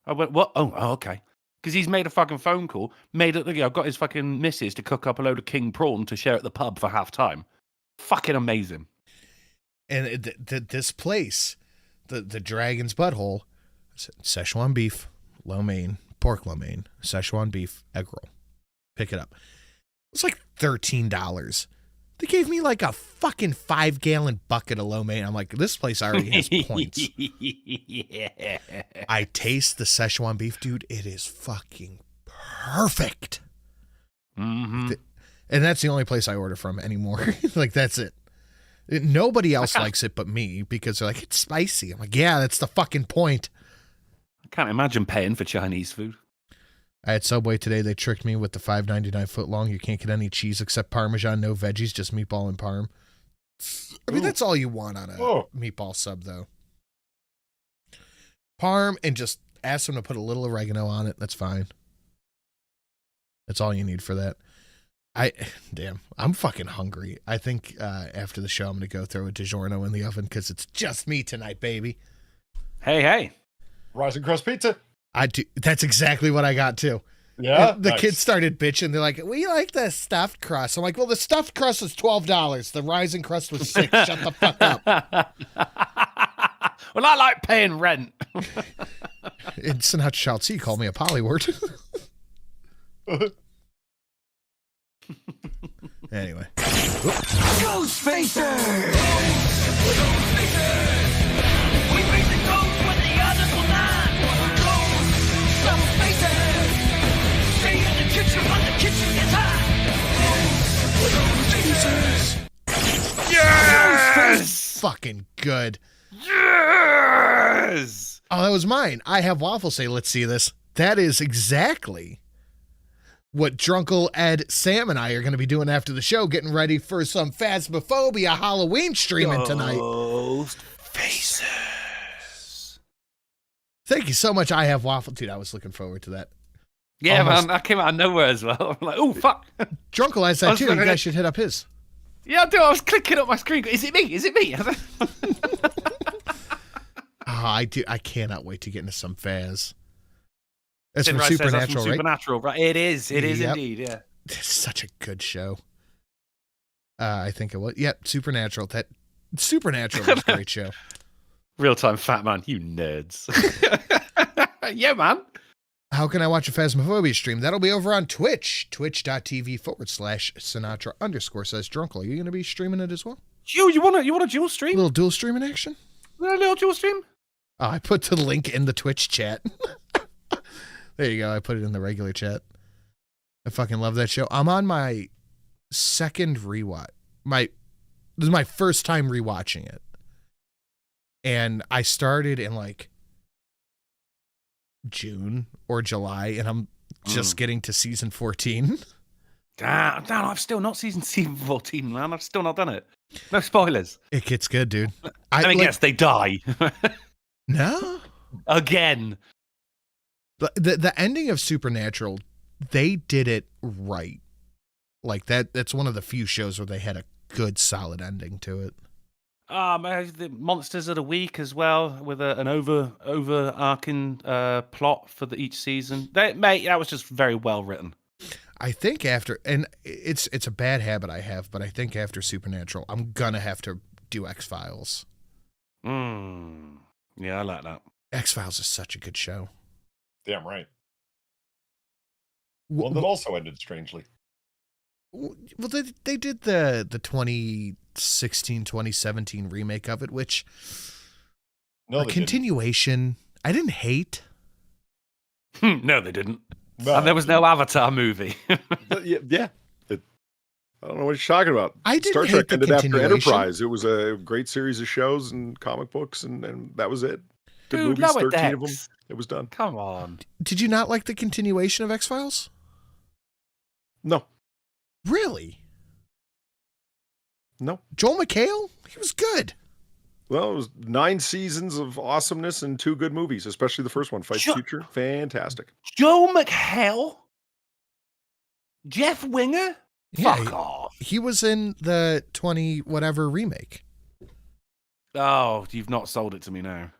I went, what? Oh, okay. Because he's made a fucking phone call, got his fucking missus to cook up a load of king prawn to share at the pub for half time. Fucking amazing. And this place, the Dragon's Butthole, Szechuan beef, lo mein, pork lo mein, Szechuan beef, egg roll. Pick it up. It's like $13. They gave me like a fucking 5-gallon bucket of lo mein. I'm like, this place already has points. Yeah. I taste the Szechuan beef, dude. It is fucking perfect. Mm-hmm. And that's the only place I order from anymore. Like, that's it. Nobody else likes it but me because they're like, it's spicy. I'm like, yeah, that's the fucking point. I can't imagine paying for Chinese food. I had Subway today. They tricked me with the $5.99 foot long. You can't get any cheese except Parmesan, no veggies, just meatball and parm. I mean, that's all you want on a meatball sub, though. Parm, and just ask them to put a little oregano on it. That's fine. That's all you need for that. I'm fucking hungry. I think after the show, I'm going to go throw a DiGiorno in the oven because it's just me tonight, baby. Hey. Rising crust pizza. I do. That's exactly what I got too. Yeah. The kids started bitching. They're like, "We like the stuffed crust." I'm like, "Well, the stuffed crust was $12. The rising crust was $6. Shut the fuck up." Well, I like paying rent. It's not shalt see. Call me a polyword. Anyway. GHOSTFACERS! We bring the ghosts when the others will not. Stay in the kitchen when the kitchen gets hot. Jesus. Yes! Fucking good. Yes! Oh, that was mine. I have waffles say, let's see this. That is exactly what Drunkle Ed, Sam, and I are going to be doing after the show, getting ready for some Phasmophobia Halloween streaming tonight. GHOSTFACERS. Thank you so much. I have waffle. Dude, I was looking forward to that. Yeah, man, that came out of nowhere as well. I'm like, oh, fuck. Drunkle has that too. You guys should hit up his. Yeah, I do. I was clicking up my screen. Is it me? Is it me? I do. I cannot wait to get into some Phaz. That's from Supernatural, Supernatural, right? Supernatural, right? It is. It is indeed, yeah. It's such a good show. I think it was. Yep, Supernatural. That Supernatural was a great show. Real time fat man, you nerds. Yeah, man. How can I watch a Phasmophobia stream? That'll be over on Twitch, twitch.tv/Sinatra_ says Drunkle. Are you going to be streaming it as well? You want a dual stream? A little dual streaming action? A little dual stream? Oh, I put the link in the Twitch chat. There you go. I put it in the regular chat. I fucking love that show. I'm on my second rewatch. This is my first time rewatching it. And I started in like June or July, and I'm just getting to season 14. Damn, I've still not season 14, man. I've still not done it. No spoilers. It gets good, dude. I mean, yes, they die. No. Again. The ending of Supernatural, they did it right. Like that's one of the few shows where they had a good, solid ending to it. The Monsters of the Week as well, with an overarching plot for each season. That was just very well written. I think after, and it's a bad habit I have, but I think after Supernatural, I'm gonna have to do X-Files. Yeah, I like that. X-Files is such a good show. Damn right. Well, that also ended strangely. Well, they did the 2016, 2017 remake of it, which a continuation I didn't hate. No, they didn't. No, and there was no Avatar movie. Yeah. I don't know what you're talking about. I didn't Star hate Trek the ended after continuation. Enterprise. It was a great series of shows and comic books, and that was it. Good Dude, movies, Lower 13 of them. Decks. It was done. Come on. Did you not like the continuation of X-Files? No. Really? No. Joel McHale? He was good. Well, it was 9 seasons of awesomeness and 2 good movies, especially the first one, Fight the Future. Fantastic. Joe McHale? Jeff Winger? Yeah, Fuck off. He was in the 20 whatever remake. Oh, you've not sold it to me now.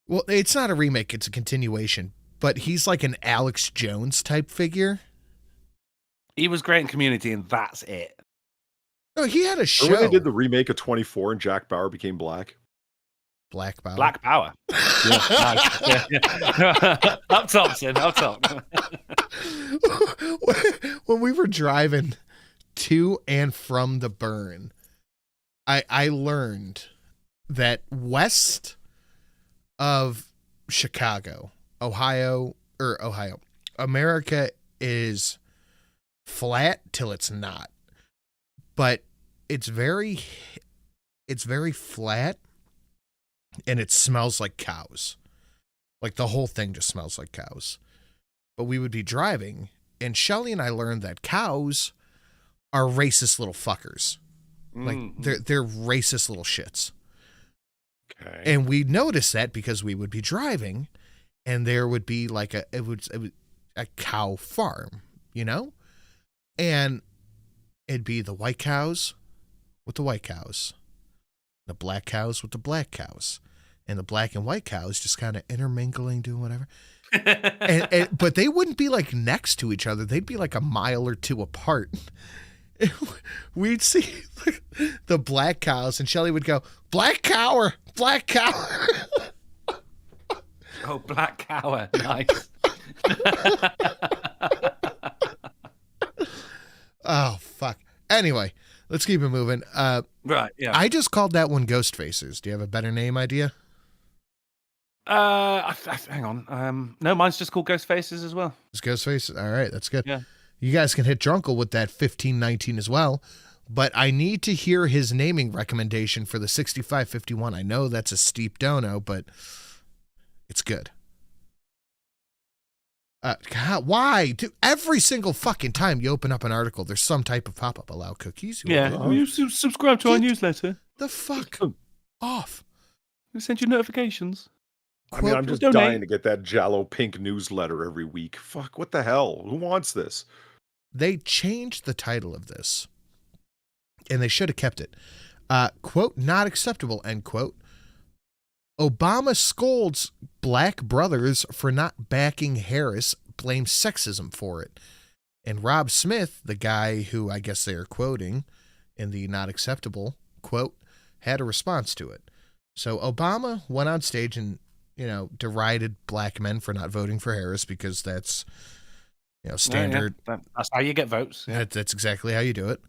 Well, it's not a remake, it's a continuation, but he's like an Alex Jones type figure. He was great in Community, and that's it. No, he had a show. Remember when they did the remake of 24 and Jack Bauer became black? Black Power. Black Power. Yeah, nice. Yeah. Up top, Sid. Up top. When we were driving to and from the burn, I learned that west of Chicago, Ohio, America is flat till it's not. But it's very flat, and it smells like cows. Like the whole thing just smells like cows. But we would be driving, and Shelly and I learned that cows are racist little fuckers. Like they're racist little shits. Okay. And we noticed that because we would be driving, and there would be like a cow farm, you know, and it'd be the white cows with the white cows, the black cows with the black cows, and the black and white cows just kind of intermingling, doing whatever. But they wouldn't be like next to each other. They'd be like a mile or two apart. We'd see the black cows, and Shelly would go, black cower, black cower. Oh, black cower. Nice. Oh, fuck. Anyway, let's keep it moving. Right, yeah. I just called that one Ghostfacers. Do you have a better name idea? Hang on. No, mine's just called Ghostfacers as well. It's Ghostfaces? All right, that's good. Yeah. You guys can hit Drunkle with that 1519 as well, but I need to hear his naming recommendation for the 6551. I know that's a steep dono, but it's good. God, why? Every single fucking time you open up an article, there's some type of pop-up. Allow cookies. You subscribe to our newsletter. The fuck off. We send you notifications. I mean, I'm just dying to get that Jell-O pink newsletter every week. Fuck, what the hell? Who wants this? They changed the title of this, and they should have kept it. Quote, not acceptable, end quote. Obama scolds black brothers for not backing Harris, blames sexism for it. And Rob Smith, the guy who I guess they are quoting in the not acceptable quote, had a response to it. So Obama went on stage and derided black men for not voting for Harris because that's, standard. Yeah. That's how you get votes. Yeah, that's exactly how you do it.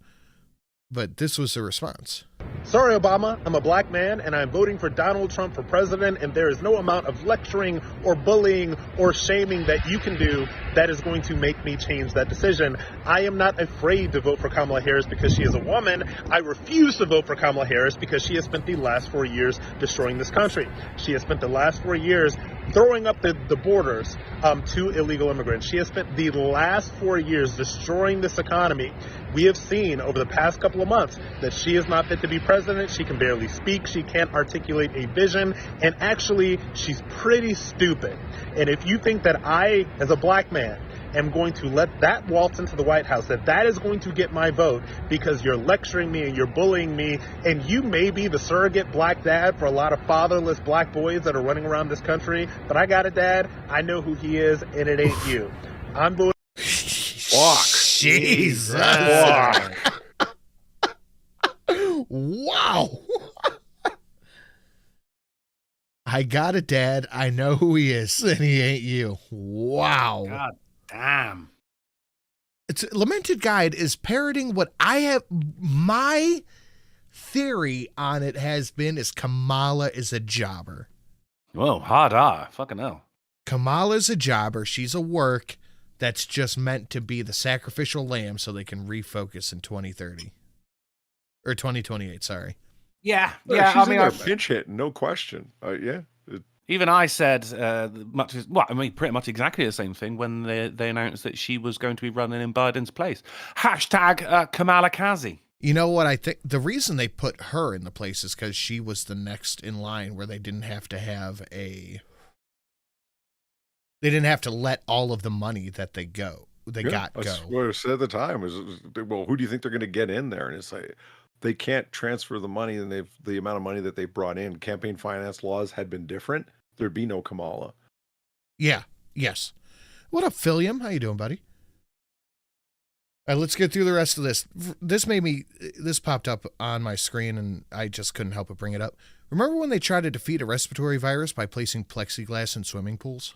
But this was the response. Sorry, Obama, I'm a black man and I'm voting for Donald Trump for president, and there is no amount of lecturing or bullying or shaming that you can do that is going to make me change that decision. I am not afraid to vote for Kamala Harris because she is a woman. I refuse to vote for Kamala Harris because she has spent the last 4 years destroying this country. She has spent the last 4 years throwing up the borders to illegal immigrants. She has spent the last 4 years destroying this economy. We have seen over the past couple of months that she is not fit to be president. She can barely speak. She can't articulate a vision. And actually, she's pretty stupid. And if you think that I, as a black man, am going to let that waltz into the White House, that is going to get my vote because you're lecturing me and you're bullying me, and you may be the surrogate black dad for a lot of fatherless black boys that are running around this country, but I got a dad, I know who he is, and it ain't you. I'm voting. Walk. Jesus. Walk. Wow. I got a dad, I know who he is, and he ain't you. Wow. God damn. It's Lamented Guide is parroting what I have. My theory on it has been is Kamala is a jobber. Whoa, hard R. Fucking hell. Kamala's a jobber. She's a work that's just meant to be the sacrificial lamb so they can refocus in 2030. Or 2028, sorry. Yeah. She's I mean, in there pinch hit, no question. Yeah. Even I said pretty much exactly the same thing when they announced that she was going to be running in Biden's place. Hashtag Kamala Kazi. You know what I think? The reason they put her in the place is because she was the next in line where they didn't have to have they didn't have to let all of the money that they got go. What I said at the time was, well, who do you think they're going to get in there? And it's like, they can't transfer the money, and the amount of money that they brought in. Campaign finance laws had been different. There'd be no Kamala. Yeah. Yes. What up, Philium? How you doing, buddy? All right, let's get through the rest of this. This popped up on my screen, and I just couldn't help but bring it up. Remember when they tried to defeat a respiratory virus by placing plexiglass in swimming pools?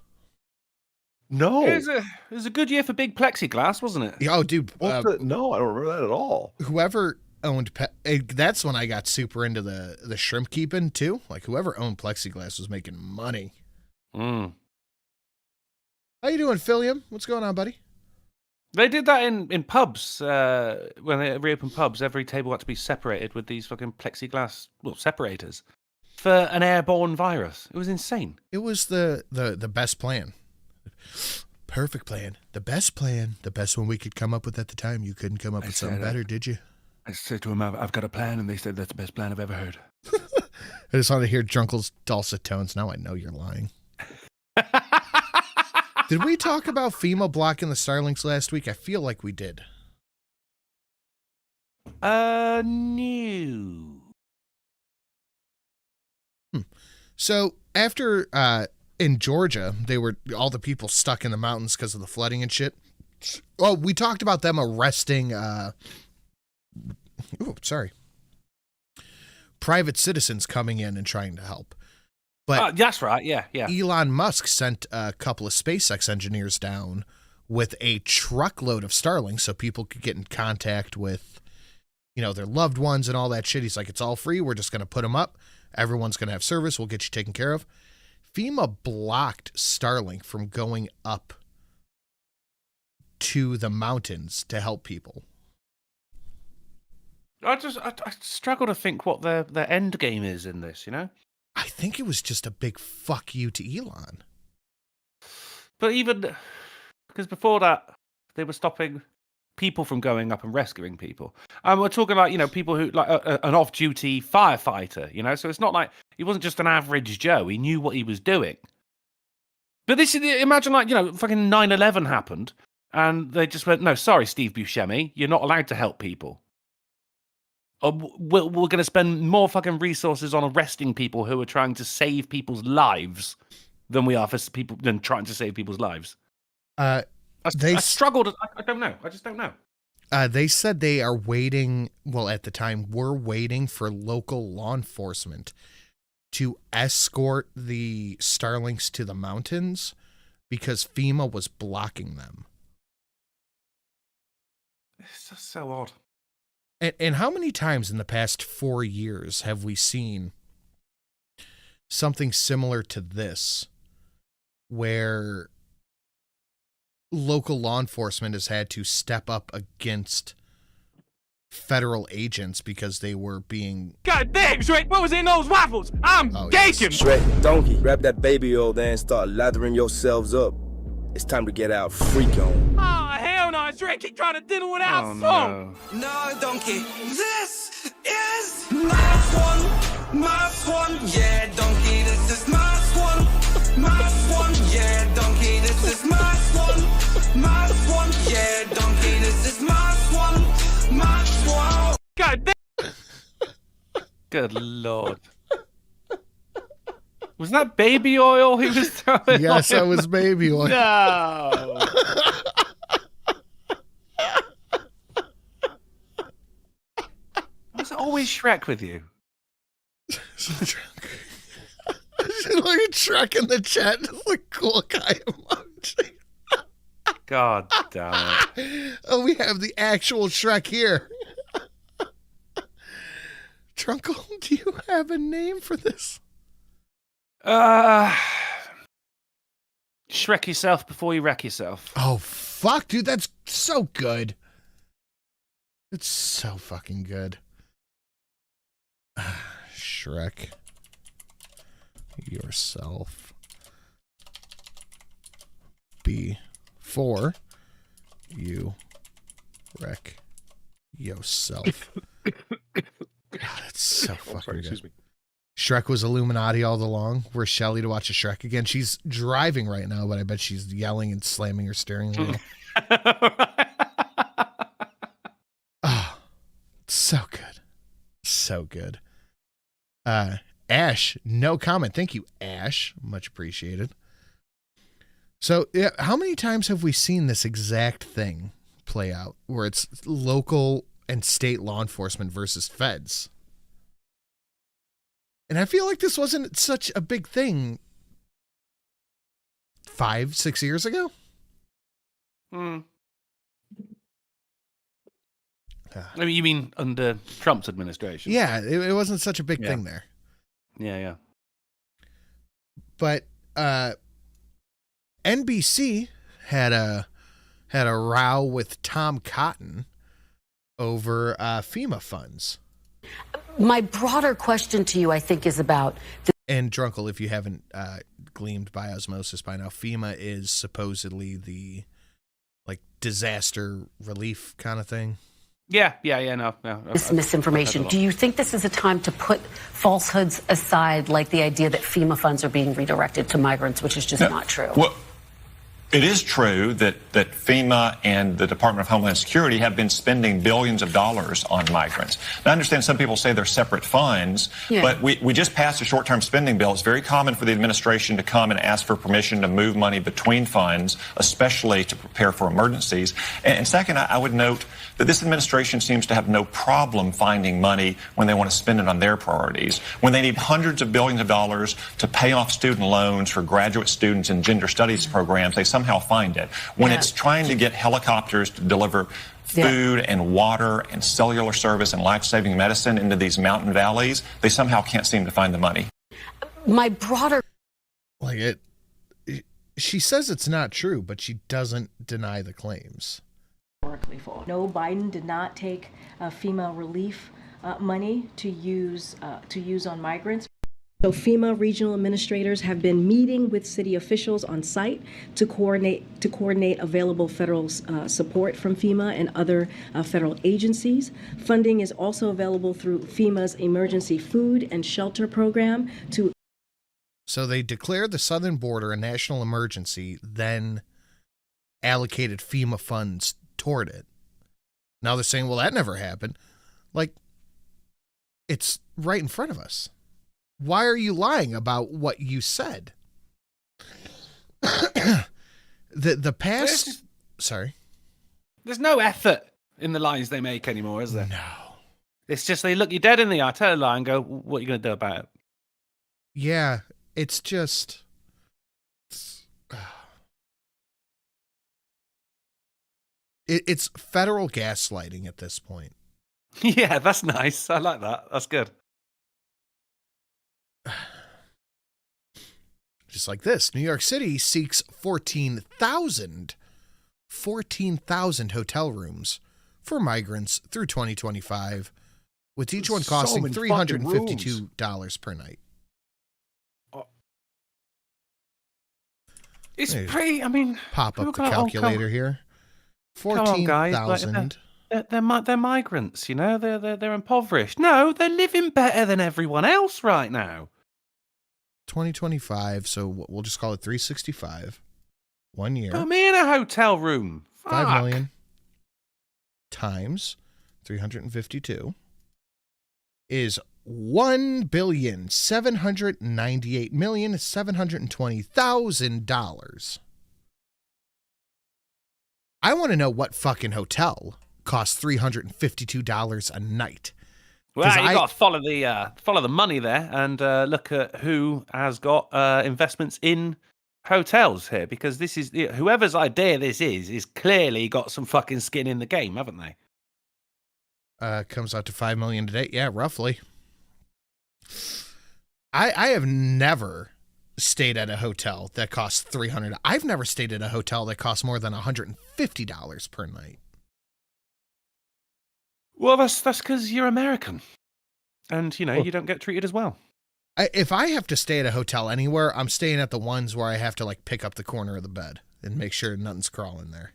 No. It was a good year for big plexiglass, wasn't it? Oh, dude. No, I don't remember that at all. Whoever owned that's when I got super into the shrimp keeping too. Like whoever owned plexiglass was making money. Mm. How you doing, Philium? What's going on, buddy? They did that in pubs when they reopened pubs. Every table had to be separated with these fucking plexiglass separators for an airborne virus. It was insane. It was the best plan. Perfect plan. The best plan. The best one we could come up with at the time. You couldn't come up with something better, did you? I said to him, I've got a plan, and they said that's the best plan I've ever heard. I just wanted to hear Drunkle's dulcet tones. Now I know you're lying. Did we talk about FEMA blocking the Starlinks last week? I feel like we did. No. So after in Georgia, they were all the people stuck in the mountains because of the flooding and shit. Oh, we talked about them arresting private citizens coming in and trying to help. But that's right, yeah. Elon Musk sent a couple of SpaceX engineers down with a truckload of Starlinks so people could get in contact with, their loved ones and all that shit. He's like, it's all free. We're just going to put them up. Everyone's going to have service. We'll get you taken care of. FEMA blocked Starlink from going up to the mountains to help people. I struggle to think what their end game is in this, I think it was just a big fuck you to Elon. But even because before that, they were stopping people from going up and rescuing people. And we're talking about, people who like an off-duty firefighter, so it's not like he wasn't just an average Joe. He knew what he was doing. But imagine fucking 9/11 happened and they just went, no, sorry, Steve Buscemi, you're not allowed to help people. We're going to spend more fucking resources on arresting people who are trying to save people's lives than we are for people than trying to save people's lives. I struggled. I don't know. I just don't know. They said they are waiting. Well, at the time, we're waiting for local law enforcement to escort the Starlinks to the mountains because FEMA was blocking them. It's just so odd. And how many times in the past 4 years have we seen something similar to this, where local law enforcement has had to step up against federal agents because they were being... God damn, Shrek, what was in those waffles? I'm gaking! Shrek, donkey, grab that baby oil there and start lathering yourselves up. It's time to get out freak on. Oh, hell no, Shrek, keep trying to diddle with our song. No, donkey, this is my swan, yeah, donkey, this is my swan, yeah, donkey, this is my swan, yeah, donkey, this is my swan. God damn. Good Lord. Was that baby oil he was throwing? Yes, that was baby oil. No. Was it always Shrek with you? Look at Shrek in the chat. Just like cool guy emoji. God damn it. Oh, we have the actual Shrek here. Trunkle, do you have a name for this? Shrek yourself before you wreck yourself. Oh, fuck, dude. That's so good. It's so fucking good. Shrek yourself before you wreck yourself. God, that's so fucking good. Excuse me. Shrek was Illuminati all along. We're Shelly to watch a Shrek again. She's driving right now, but I bet she's yelling and slamming her steering wheel. Oh, so good. So good. Ash, no comment. Thank you, Ash. Much appreciated. So, yeah, how many times have we seen this exact thing play out where it's local and state law enforcement versus feds? And I feel like this wasn't such a big thing 5-6 years ago. I mean, you mean under Trump's administration? Yeah, it wasn't such a big thing there. Yeah. But NBC had a row with Tom Cotton over FEMA funds. My broader question to you, I think, is about... And Drunkle, if you haven't gleamed by osmosis by now, FEMA is supposedly the disaster relief kind of thing. No. This misinformation. Do you think this is a time to put falsehoods aside, like the idea that FEMA funds are being redirected to migrants, which is just not true? Well, it is true that FEMA and the Department of Homeland Security have been spending billions of dollars on migrants. Now, I understand some people say they're separate funds, but we just passed a short-term spending bill. It's very common for the administration to come and ask for permission to move money between funds, especially to prepare for emergencies. And second, I would note that this administration seems to have no problem finding money when they want to spend it on their priorities. When they need hundreds of billions of dollars to pay off student loans for graduate students in gender studies programs, they somehow find it. When it's trying to get helicopters to deliver food and water and cellular service and life-saving medicine into these mountain valleys, they somehow can't seem to find the money. My broader... She says it's not true, but she doesn't deny the claims. No, Biden did not take FEMA relief money to use on migrants. So FEMA regional administrators have been meeting with city officials on site to coordinate available federal support from FEMA and other federal agencies. Funding is also available through FEMA's emergency food and shelter program to... So they declared the southern border a national emergency, then allocated FEMA funds toward it. Now they're saying, well, that never happened. It's right in front of us. Why are you lying about what you said? the past... Sorry. There's no effort in the lies they make anymore, is there? No. It's just they look you dead in the eye, tell a lie, and go, what are you going to do about it? Yeah, it's just... It's federal gaslighting at this point. Yeah, that's nice. I like that. That's good. Just like this, New York City seeks 14,000 hotel rooms for migrants through 2025, with each one costing $352 per night. It's pretty, I mean... Pop up the calculator here. 14,000. They're migrants, you know? They're impoverished. No, they're living better than everyone else right now. 2025, so we'll just call it 365. 1 year. Put me in a hotel room. 5 million times 352 is $1,798,720,000. I want to know what fucking hotel costs $352 a night. Well, you got to follow the money there and look at who has got investments in hotels here, because this is whoever's idea this is clearly got some fucking skin in the game, haven't they? Comes out to $5 million a day. Yeah, roughly. I have never stayed at a hotel that costs $300. I've never stayed at a hotel that costs more than $150 per night. Well, that's because you're American, and you know you don't get treated as well. If I have to stay at a hotel anywhere, I'm staying at the ones where I have to like pick up the corner of the bed and make sure nothing's crawling there.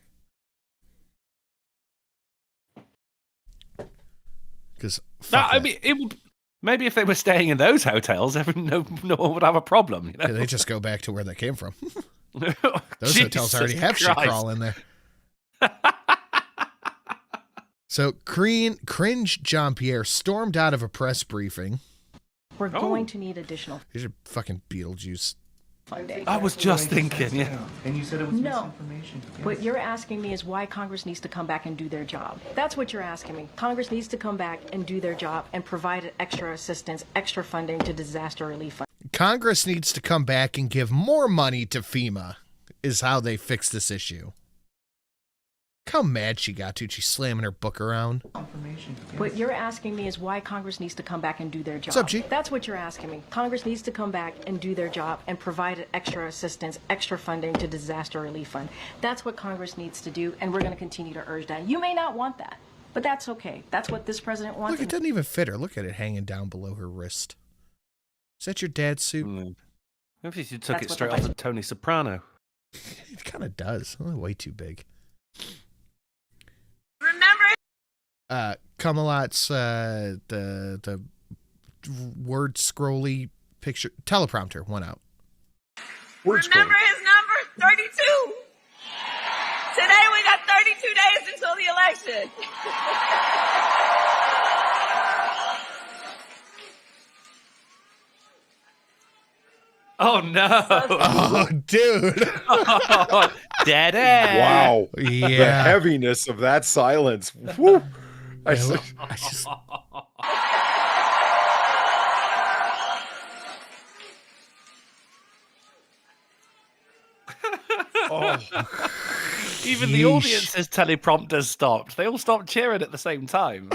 Because I mean, it would maybe if they were staying in those hotels, no one would have a problem. You know? They just go back to where they came from. Those hotels already have shit crawling there. So, Cringe Jean-Pierre stormed out of a press briefing. We're going to need additional Here's your fucking Beetlejuice. funding. I was just thinking, yeah. And you said it was No. misinformation. What you're asking me is why Congress needs to come back and do their job. That's what you're asking me. Congress needs to come back and do their job and provide extra assistance, extra funding to disaster relief funds. Congress needs to come back and give more money to FEMA, is how they fix this issue. How mad she got to. She's slamming her book around. What you're asking me is why Congress needs to come back and do their job. What's up, G? That's what you're asking me. Congress needs to come back and do their job and provide extra assistance, extra funding to disaster relief fund. That's what Congress needs to do, and we're going to continue to urge that. You may not want that, but that's okay. That's what this president wants. Look, it doesn't even fit her. Look at it hanging down below her wrist. Is that your dad's suit? Maybe you took it straight off of Tony Soprano. It kind of does. Oh, way too big. Remember? Camelot's the word scrolly picture teleprompter went out. Remember his number? 32. Today we got 32 days until the election. Oh no! Oh, dude! Oh, dead end. Wow! Yeah. The heaviness of that silence. Woo. I just... Oh. Even the audience's teleprompters stopped. They all stopped cheering at the same time.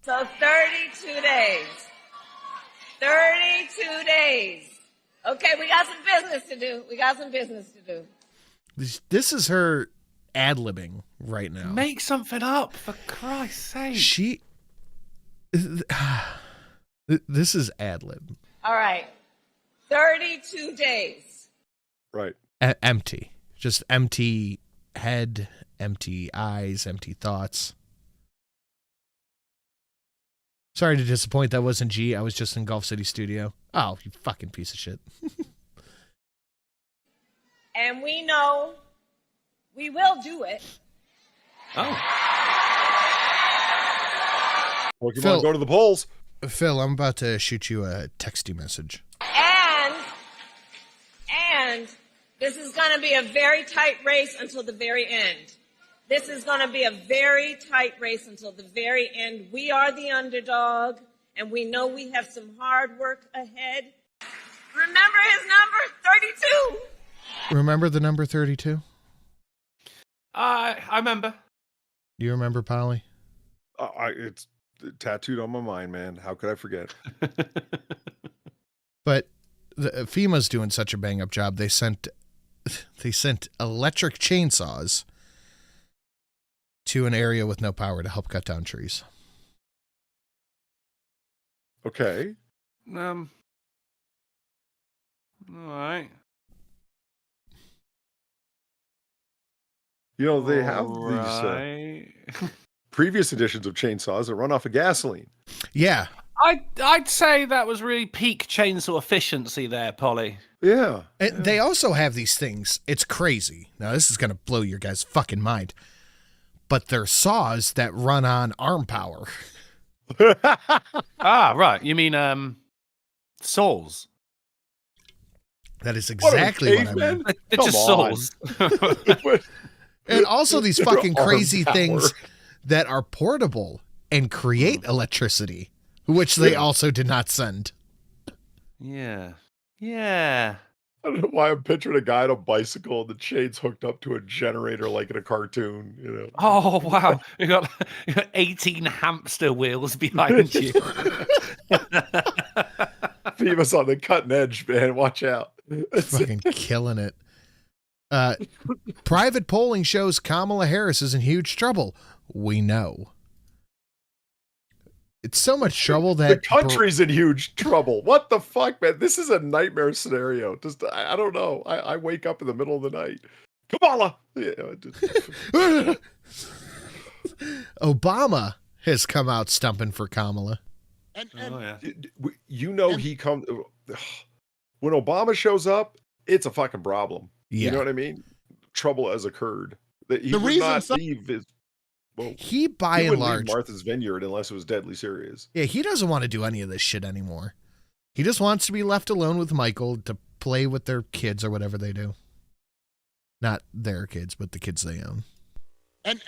So 32 days. 32 days. Okay, we got some business to do. We got some business to do. This is her ad-libbing right now. Make something up, for Christ's sake. This is ad-lib. All right. 32 days. Right. Empty. Just empty head, empty eyes, empty thoughts. Sorry to disappoint. That wasn't G. I was just in Gulf City Studio. Oh, you fucking piece of shit. And we know we will do it. Oh. Pokemon, Phil, go to the polls. Phil, I'm about to shoot you a texty message. And this is going to be a very tight race until the very end. This is going to be a very tight race until the very end. We are the underdog, and we know we have some hard work ahead. Remember his number? 32. Remember the number 32? I remember. Do you remember, Polly? It's tattooed on my mind, man. How could I forget? But FEMA's doing such a bang-up job. They sent electric chainsaws to an area with no power to help cut down trees. Okay. All right. You know, they have these previous editions of chainsaws that run off of gasoline. Yeah. I'd say that was really peak chainsaw efficiency there, Polly. Yeah. And they also have these things. It's crazy. Now, this is going to blow your guys' fucking mind. But they're saws that run on arm power. Right. You mean saws? That is exactly what I mean. They're just saws. And also these fucking Arm crazy power. things that are portable and create electricity, which they also did not send. Yeah. Yeah. I don't know why I'm picturing a guy on a bicycle and the chain's hooked up to a generator like in a cartoon, you know. Oh, wow. You got 18 hamster wheels behind you. FEMA's on the cutting edge, man. Watch out. Fucking killing it. Private polling shows Kamala Harris is in huge trouble. We know. It's so much trouble that the country's in huge trouble. What the fuck, man? This is a nightmare scenario. Just I don't know. I wake up in the middle of the night. Kamala. Yeah, Obama has come out stumping for Kamala. You know, he comes when Obama shows up. It's a fucking problem. Yeah. You know what I mean? Trouble has occurred. That he The would reason not some- leave his. Well, He, by he and wouldn't leave large, Martha's Vineyard unless it was deadly serious. yeah, he doesn't want to do any of this shit anymore. He just wants to be left alone with Michael to play with their kids or whatever they do. Not their kids, but the kids they own. And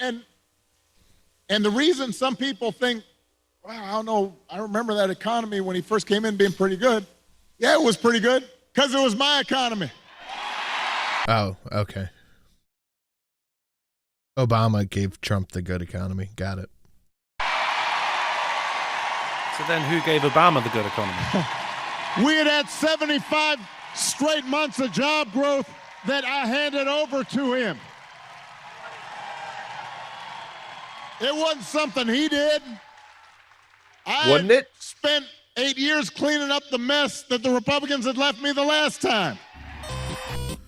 the reason some people think, well, I don't know, I remember that economy when he first came in being pretty good. Yeah, it was pretty good because it was my economy. Oh, okay. Obama gave Trump the good economy. Got it. So then who gave Obama the good economy? We had 75 straight months of job growth that I handed over to him. It wasn't something he did. Wasn't it? Spent 8 years cleaning up the mess that the Republicans had left me the last time. Oh,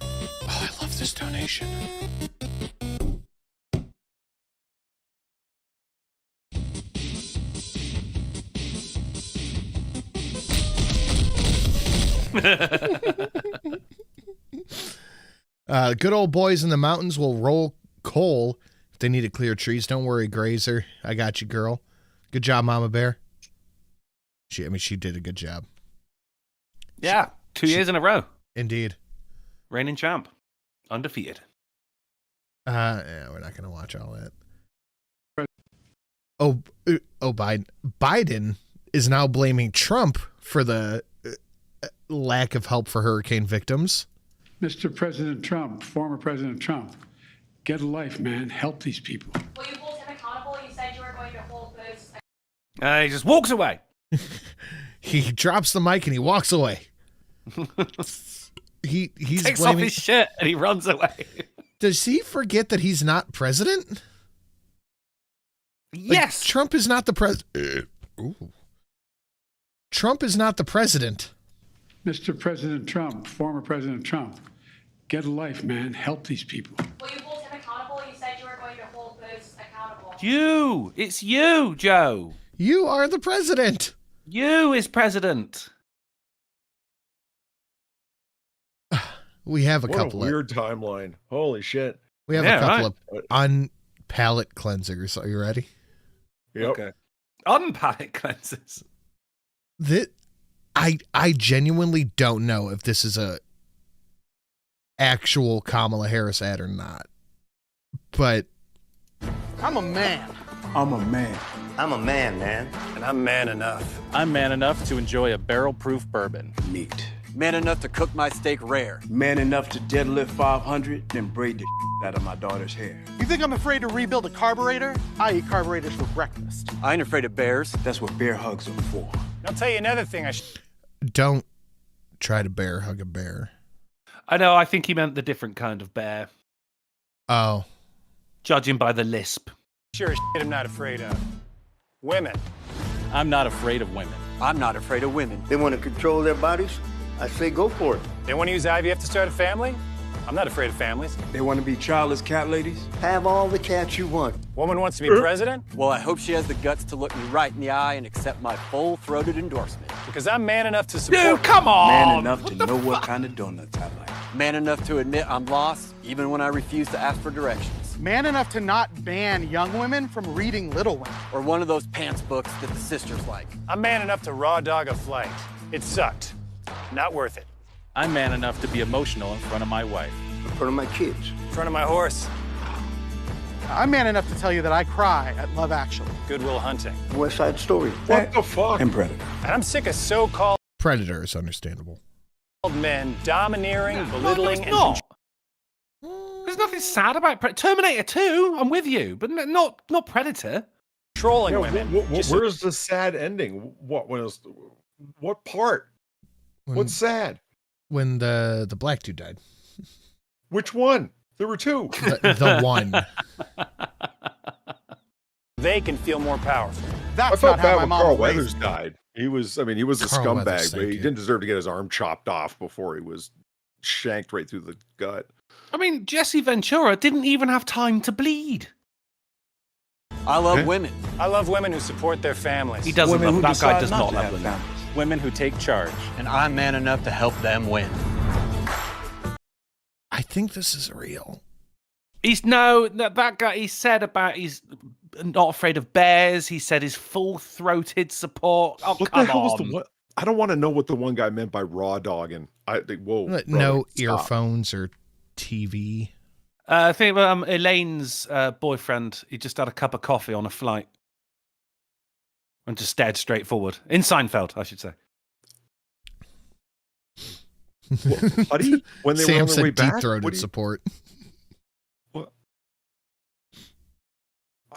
I love this donation. Good old boys in the mountains will roll coal if they need to clear trees. Don't worry, Grazer. I got you, girl. Good job, Mama Bear. She did a good job. Yeah, 2 years in a row. Indeed. Reigning champ. Undefeated. Yeah, we're not going to watch all that. Oh, Biden is now blaming Trump for the lack of help for hurricane victims. Mr. President Trump, former President Trump, get a life, man. Help these people. Will you hold him accountable? You said you were going to hold those. He just walks away. He drops the mic and he walks away. He's takes blaming... off his shirt and he runs away. Does he forget that he's not president? Yes. Like, Trump is not the president. Trump is not the president. Mr. President Trump, former President Trump, get a life, man. Help these people. Will you hold him accountable? You said you were going to hold those accountable. You. It's you, Joe. You are the president. You is president. We have a What couple a weird timeline. Holy shit. We have a couple of unpalate cleansers. Are you ready? Yep. Okay. Unpalate cleansers. I genuinely don't know if this is a actual Kamala Harris ad or not. But I'm a man. I'm a man. I'm a man, man. And I'm man enough. I'm man enough to enjoy a barrel-proof bourbon. Neat. Man enough to cook my steak rare. Man enough to deadlift 500, then braid the out of my daughter's hair. You think I'm afraid to rebuild a carburetor? I eat carburetors for breakfast. I ain't afraid of bears. That's what bear hugs are for. I'll tell you another thing Don't try to bear hug a bear. I know, I think he meant the different kind of bear. Oh. Judging by the lisp. sure as shit I'm not afraid of. Women. I'm not afraid of women. I'm not afraid of women. They want to control their bodies? I say go for it. They want to use IVF to start a family? I'm not afraid of families. They want to be childless cat ladies? Have all the cats you want. Woman wants to be president? Well, I hope she has the guts to look me right in the eye and accept my full-throated endorsement. Because I'm man enough to support... Dude, come on! Man enough to know what kind of donuts I like. Man enough to admit I'm lost, even when I refuse to ask for directions. Man enough to not ban young women from reading Little Women. Or one of those pants books that the sisters like. I'm man enough to raw dog a flight. It sucked. Not worth it. I'm man enough to be emotional in front of my wife. In front of my kids. In front of my horse. I'm man enough to tell you that I cry at Love Actually. Good Will Hunting. West Side Story. What the fuck? And Predator. And I'm sick of so-called Predator is understandable. men domineering, belittling, and... There's nothing sad about Terminator 2, I'm with you, but not Predator. Trolling women. Where's the sad ending? What part? What's sad? When the black dude died. Which one? There were two. The one. They can feel more powerful. I felt bad when Carl Weathers died. He was a Carl scumbag, Weathers, but he didn't deserve to get his arm chopped off before he was shanked right through the gut. I mean, Jesse Ventura didn't even have time to bleed. I love women. I love women who support their families. He doesn't Women love who that guy. decide Does not not to love have women. families. Women who take charge. And I'm man enough to help them win. I think this is real. That guy. He said about he's not afraid of bears. He said his full-throated support. Oh, what come the hell on! was the what? I don't want to know what the one guy meant by raw dogging. Whoa, No stop. earphones or TV. I think Elaine's boyfriend. He just had a cup of coffee on a flight and just stared straight forward in Seinfeld, I should say. Buddy, when they Sam were on their way said back, deep-throated support. What?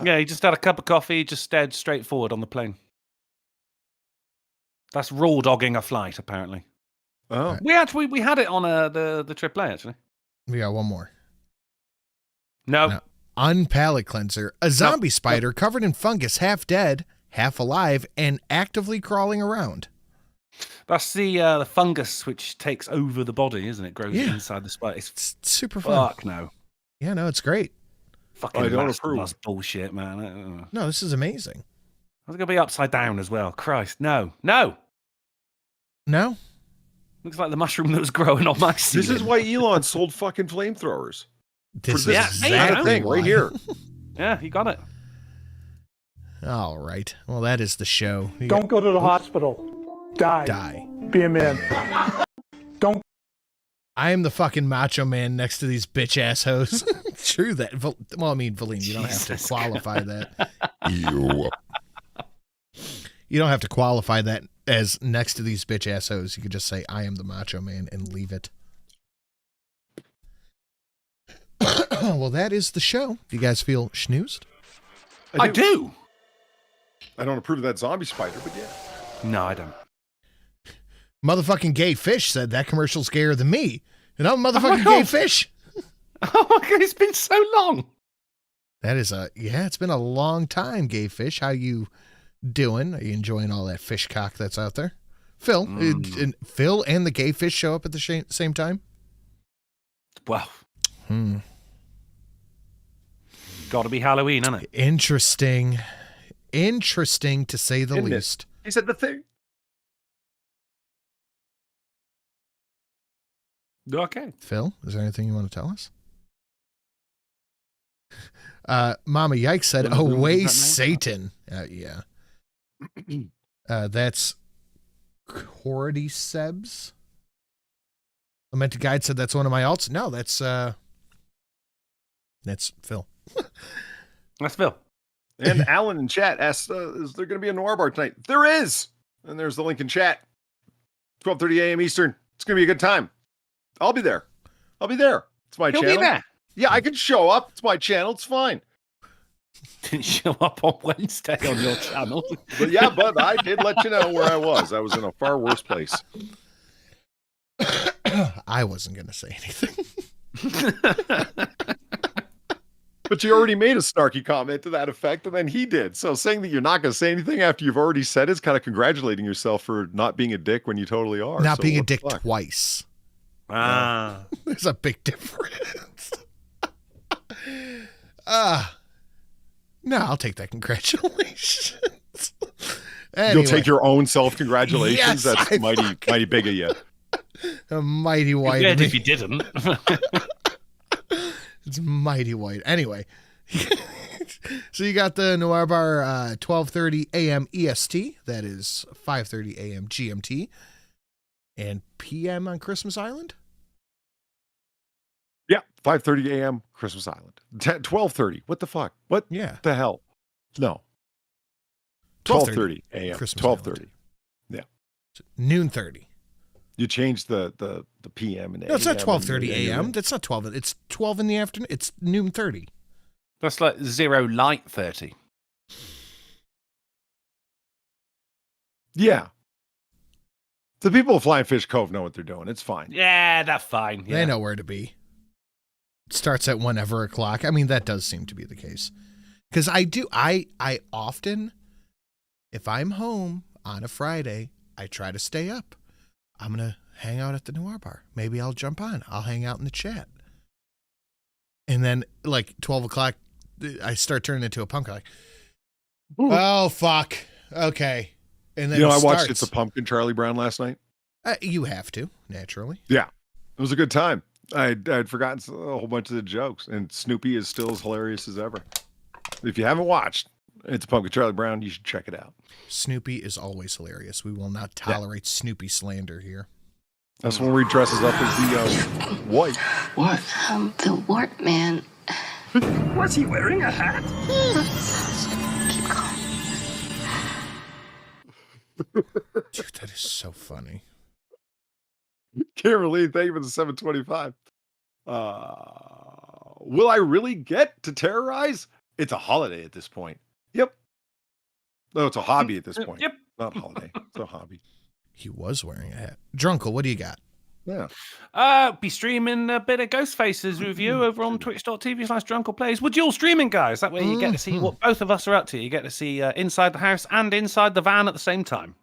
Yeah, he just had a cup of coffee, just stared straight forward on the plane. That's raw dogging a flight, apparently. Oh, we had it on the AAA actually. We got one more. No. Unpalate cleanser. A zombie spider covered in fungus, half dead, half alive, and actively crawling around. That's the fungus which takes over the body, isn't it? Grows inside the spider. It's super fun. Fuck no. Yeah, no, it's great. Fucking I don't Last of approve. Us bullshit, man. No, this is amazing. I was going to be upside down as well. Christ, no. No! No? Looks like the mushroom that was growing on my ceiling. this is why Elon sold fucking flamethrowers. This For is this exactly thing right here. Yeah, you got it. All right. Well, that is the show. Don't go to the hospital. Die. Die. Be a man. Don't. I am the fucking macho man next to these bitch assholes. True that. Well, I mean, Valine, you don't have to qualify that. You don't have to qualify that as next to these bitch assholes. You could just say, I am the macho man and leave it. Well, that is the show. Do you guys feel schnoozed? I do. I don't approve of that zombie spider, but yeah. No, I don't. Motherfucking gay fish said that commercial's gayer than me. And I'm a motherfucking gay fish. Oh my God, it's been so long. That is it's been a long time, gay fish. How you doing? Are you enjoying all that fish cock that's out there? Phil, Phil and the gay fish show up at the same time? Well. Got to be Halloween, isn't it? Interesting to say the least. He said the thing. Okay. Phil, is there anything you want to tell us? Mama Yikes said, "Away, Satan." Yeah. That's Cordy-Sebs. Lamented Guide said that's one of my alts. No, that's Phil. That's Phil. And Alan in chat asked, is there going to be a Noir Bar tonight? There is. And there's the link in chat. 12:30 a.m. Eastern. It's going to be a good time. I'll be there. It's my He'll channel. be there. Yeah, I can show up. It's my channel. It's fine. Didn't show up on Wednesday on your channel. But I did let you know where I was. I was in a far worse place. I wasn't going to say anything. But you already made a snarky comment to that effect, and then he did. So saying that you're not going to say anything after you've already said it is kind of congratulating yourself for not being a dick when you totally are. Not So being a what the dick fuck? twice. There's a big difference. No, I'll take that. Congratulations. You'll take your own self-congratulations? Yes, That's mighty big of you. A mighty white. Good if you didn't. It's mighty white. Anyway, so you got the Noir Bar 12:30 a.m. EST. That is 5:30 a.m. GMT. And PM on Christmas Island? Yeah, 5:30 a.m. Christmas Island. 12:30. What the fuck? What? Yeah. The hell? No. 12:30 a.m. Christmas 12:30. Yeah. Noon 30. You changed the PM and No, it's not AM 12:30 and a.m. That's not 12. It's 12 in the afternoon. It's noon 30. That's like 0 light 30. Yeah. The people of Flying Fish Cove know what they're doing. It's fine. Yeah, that's fine. Yeah. They know where to be. It starts at whenever o'clock. I mean, that does seem to be the case. Because I often, if I'm home on a Friday, I try to stay up. I'm going to hang out at the Noir Bar. Maybe I'll jump on. I'll hang out in the chat. And then, like, 12 o'clock, I start turning into a punk. I'm like, oh, fuck. Okay. And then I watched It's a Pumpkin, Charlie Brown last night. You have to, naturally. Yeah. It was a good time. I'd forgotten a whole bunch of the jokes, and Snoopy is still as hilarious as ever. If you haven't watched It's a Pumpkin, Charlie Brown, you should check it out. Snoopy is always hilarious. We will not tolerate Snoopy slander here. That's when he dresses up as the white. What? The Wart Man. Was he wearing a hat? Keep calm. Dude, that is so funny. Kimberly, thank you for the 725. Will I really get to terrorize? It's a holiday at this point. Yep. No, it's a hobby at this point. Yep. Not a holiday. It's a hobby. He was wearing a hat. Drunkle, what do you got? Yeah. Be streaming a bit of Ghostfacers review over on twitch.tv/drunkleplays. We're dual streaming, guys. That way you get to see what both of us are up to. You get to see inside the house and inside the van at the same time.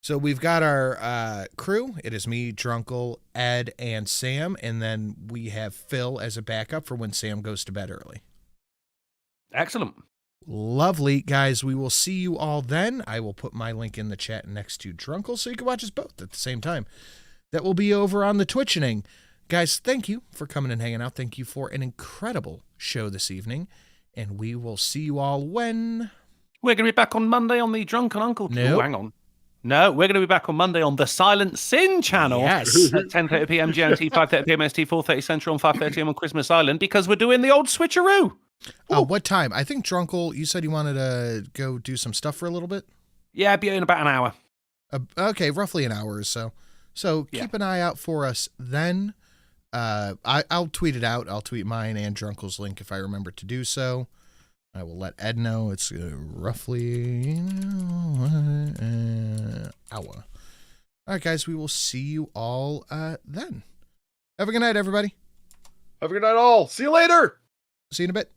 So we've got our crew. It is me, Drunkle, Ed, and Sam. And then we have Phil as a backup for when Sam goes to bed early. Excellent. Lovely, guys. We will see you all then. I will put my link in the chat next to Drunkle so you can watch us both at the same time. That will be over on the Twitching. Guys, thank you for coming and hanging out. Thank you for an incredible show this evening. And we will see you all when... We're going to be back on Monday on the Drunken Uncle. Nope. Oh, hang on. No, we're going to be back on Monday on the Silent Sin channel. Yes. At 10:30 p.m. GMT, 5:30 p.m. ST, 4:30 Central, and 5:30 p.m. on Christmas Island because we're doing the old switcheroo. What time? I think, Drunkle, you said you wanted to go do some stuff for a little bit? Yeah, be in about an hour. Okay, roughly an hour or so. So keep an eye out for us then. I'll tweet it out. I'll tweet mine and Drunkle's link if I remember to do so. I will let Ed know. It's roughly an hour. All right, guys, we will see you all then. Have a good night, everybody. Have a good night, all. See you later. See you in a bit.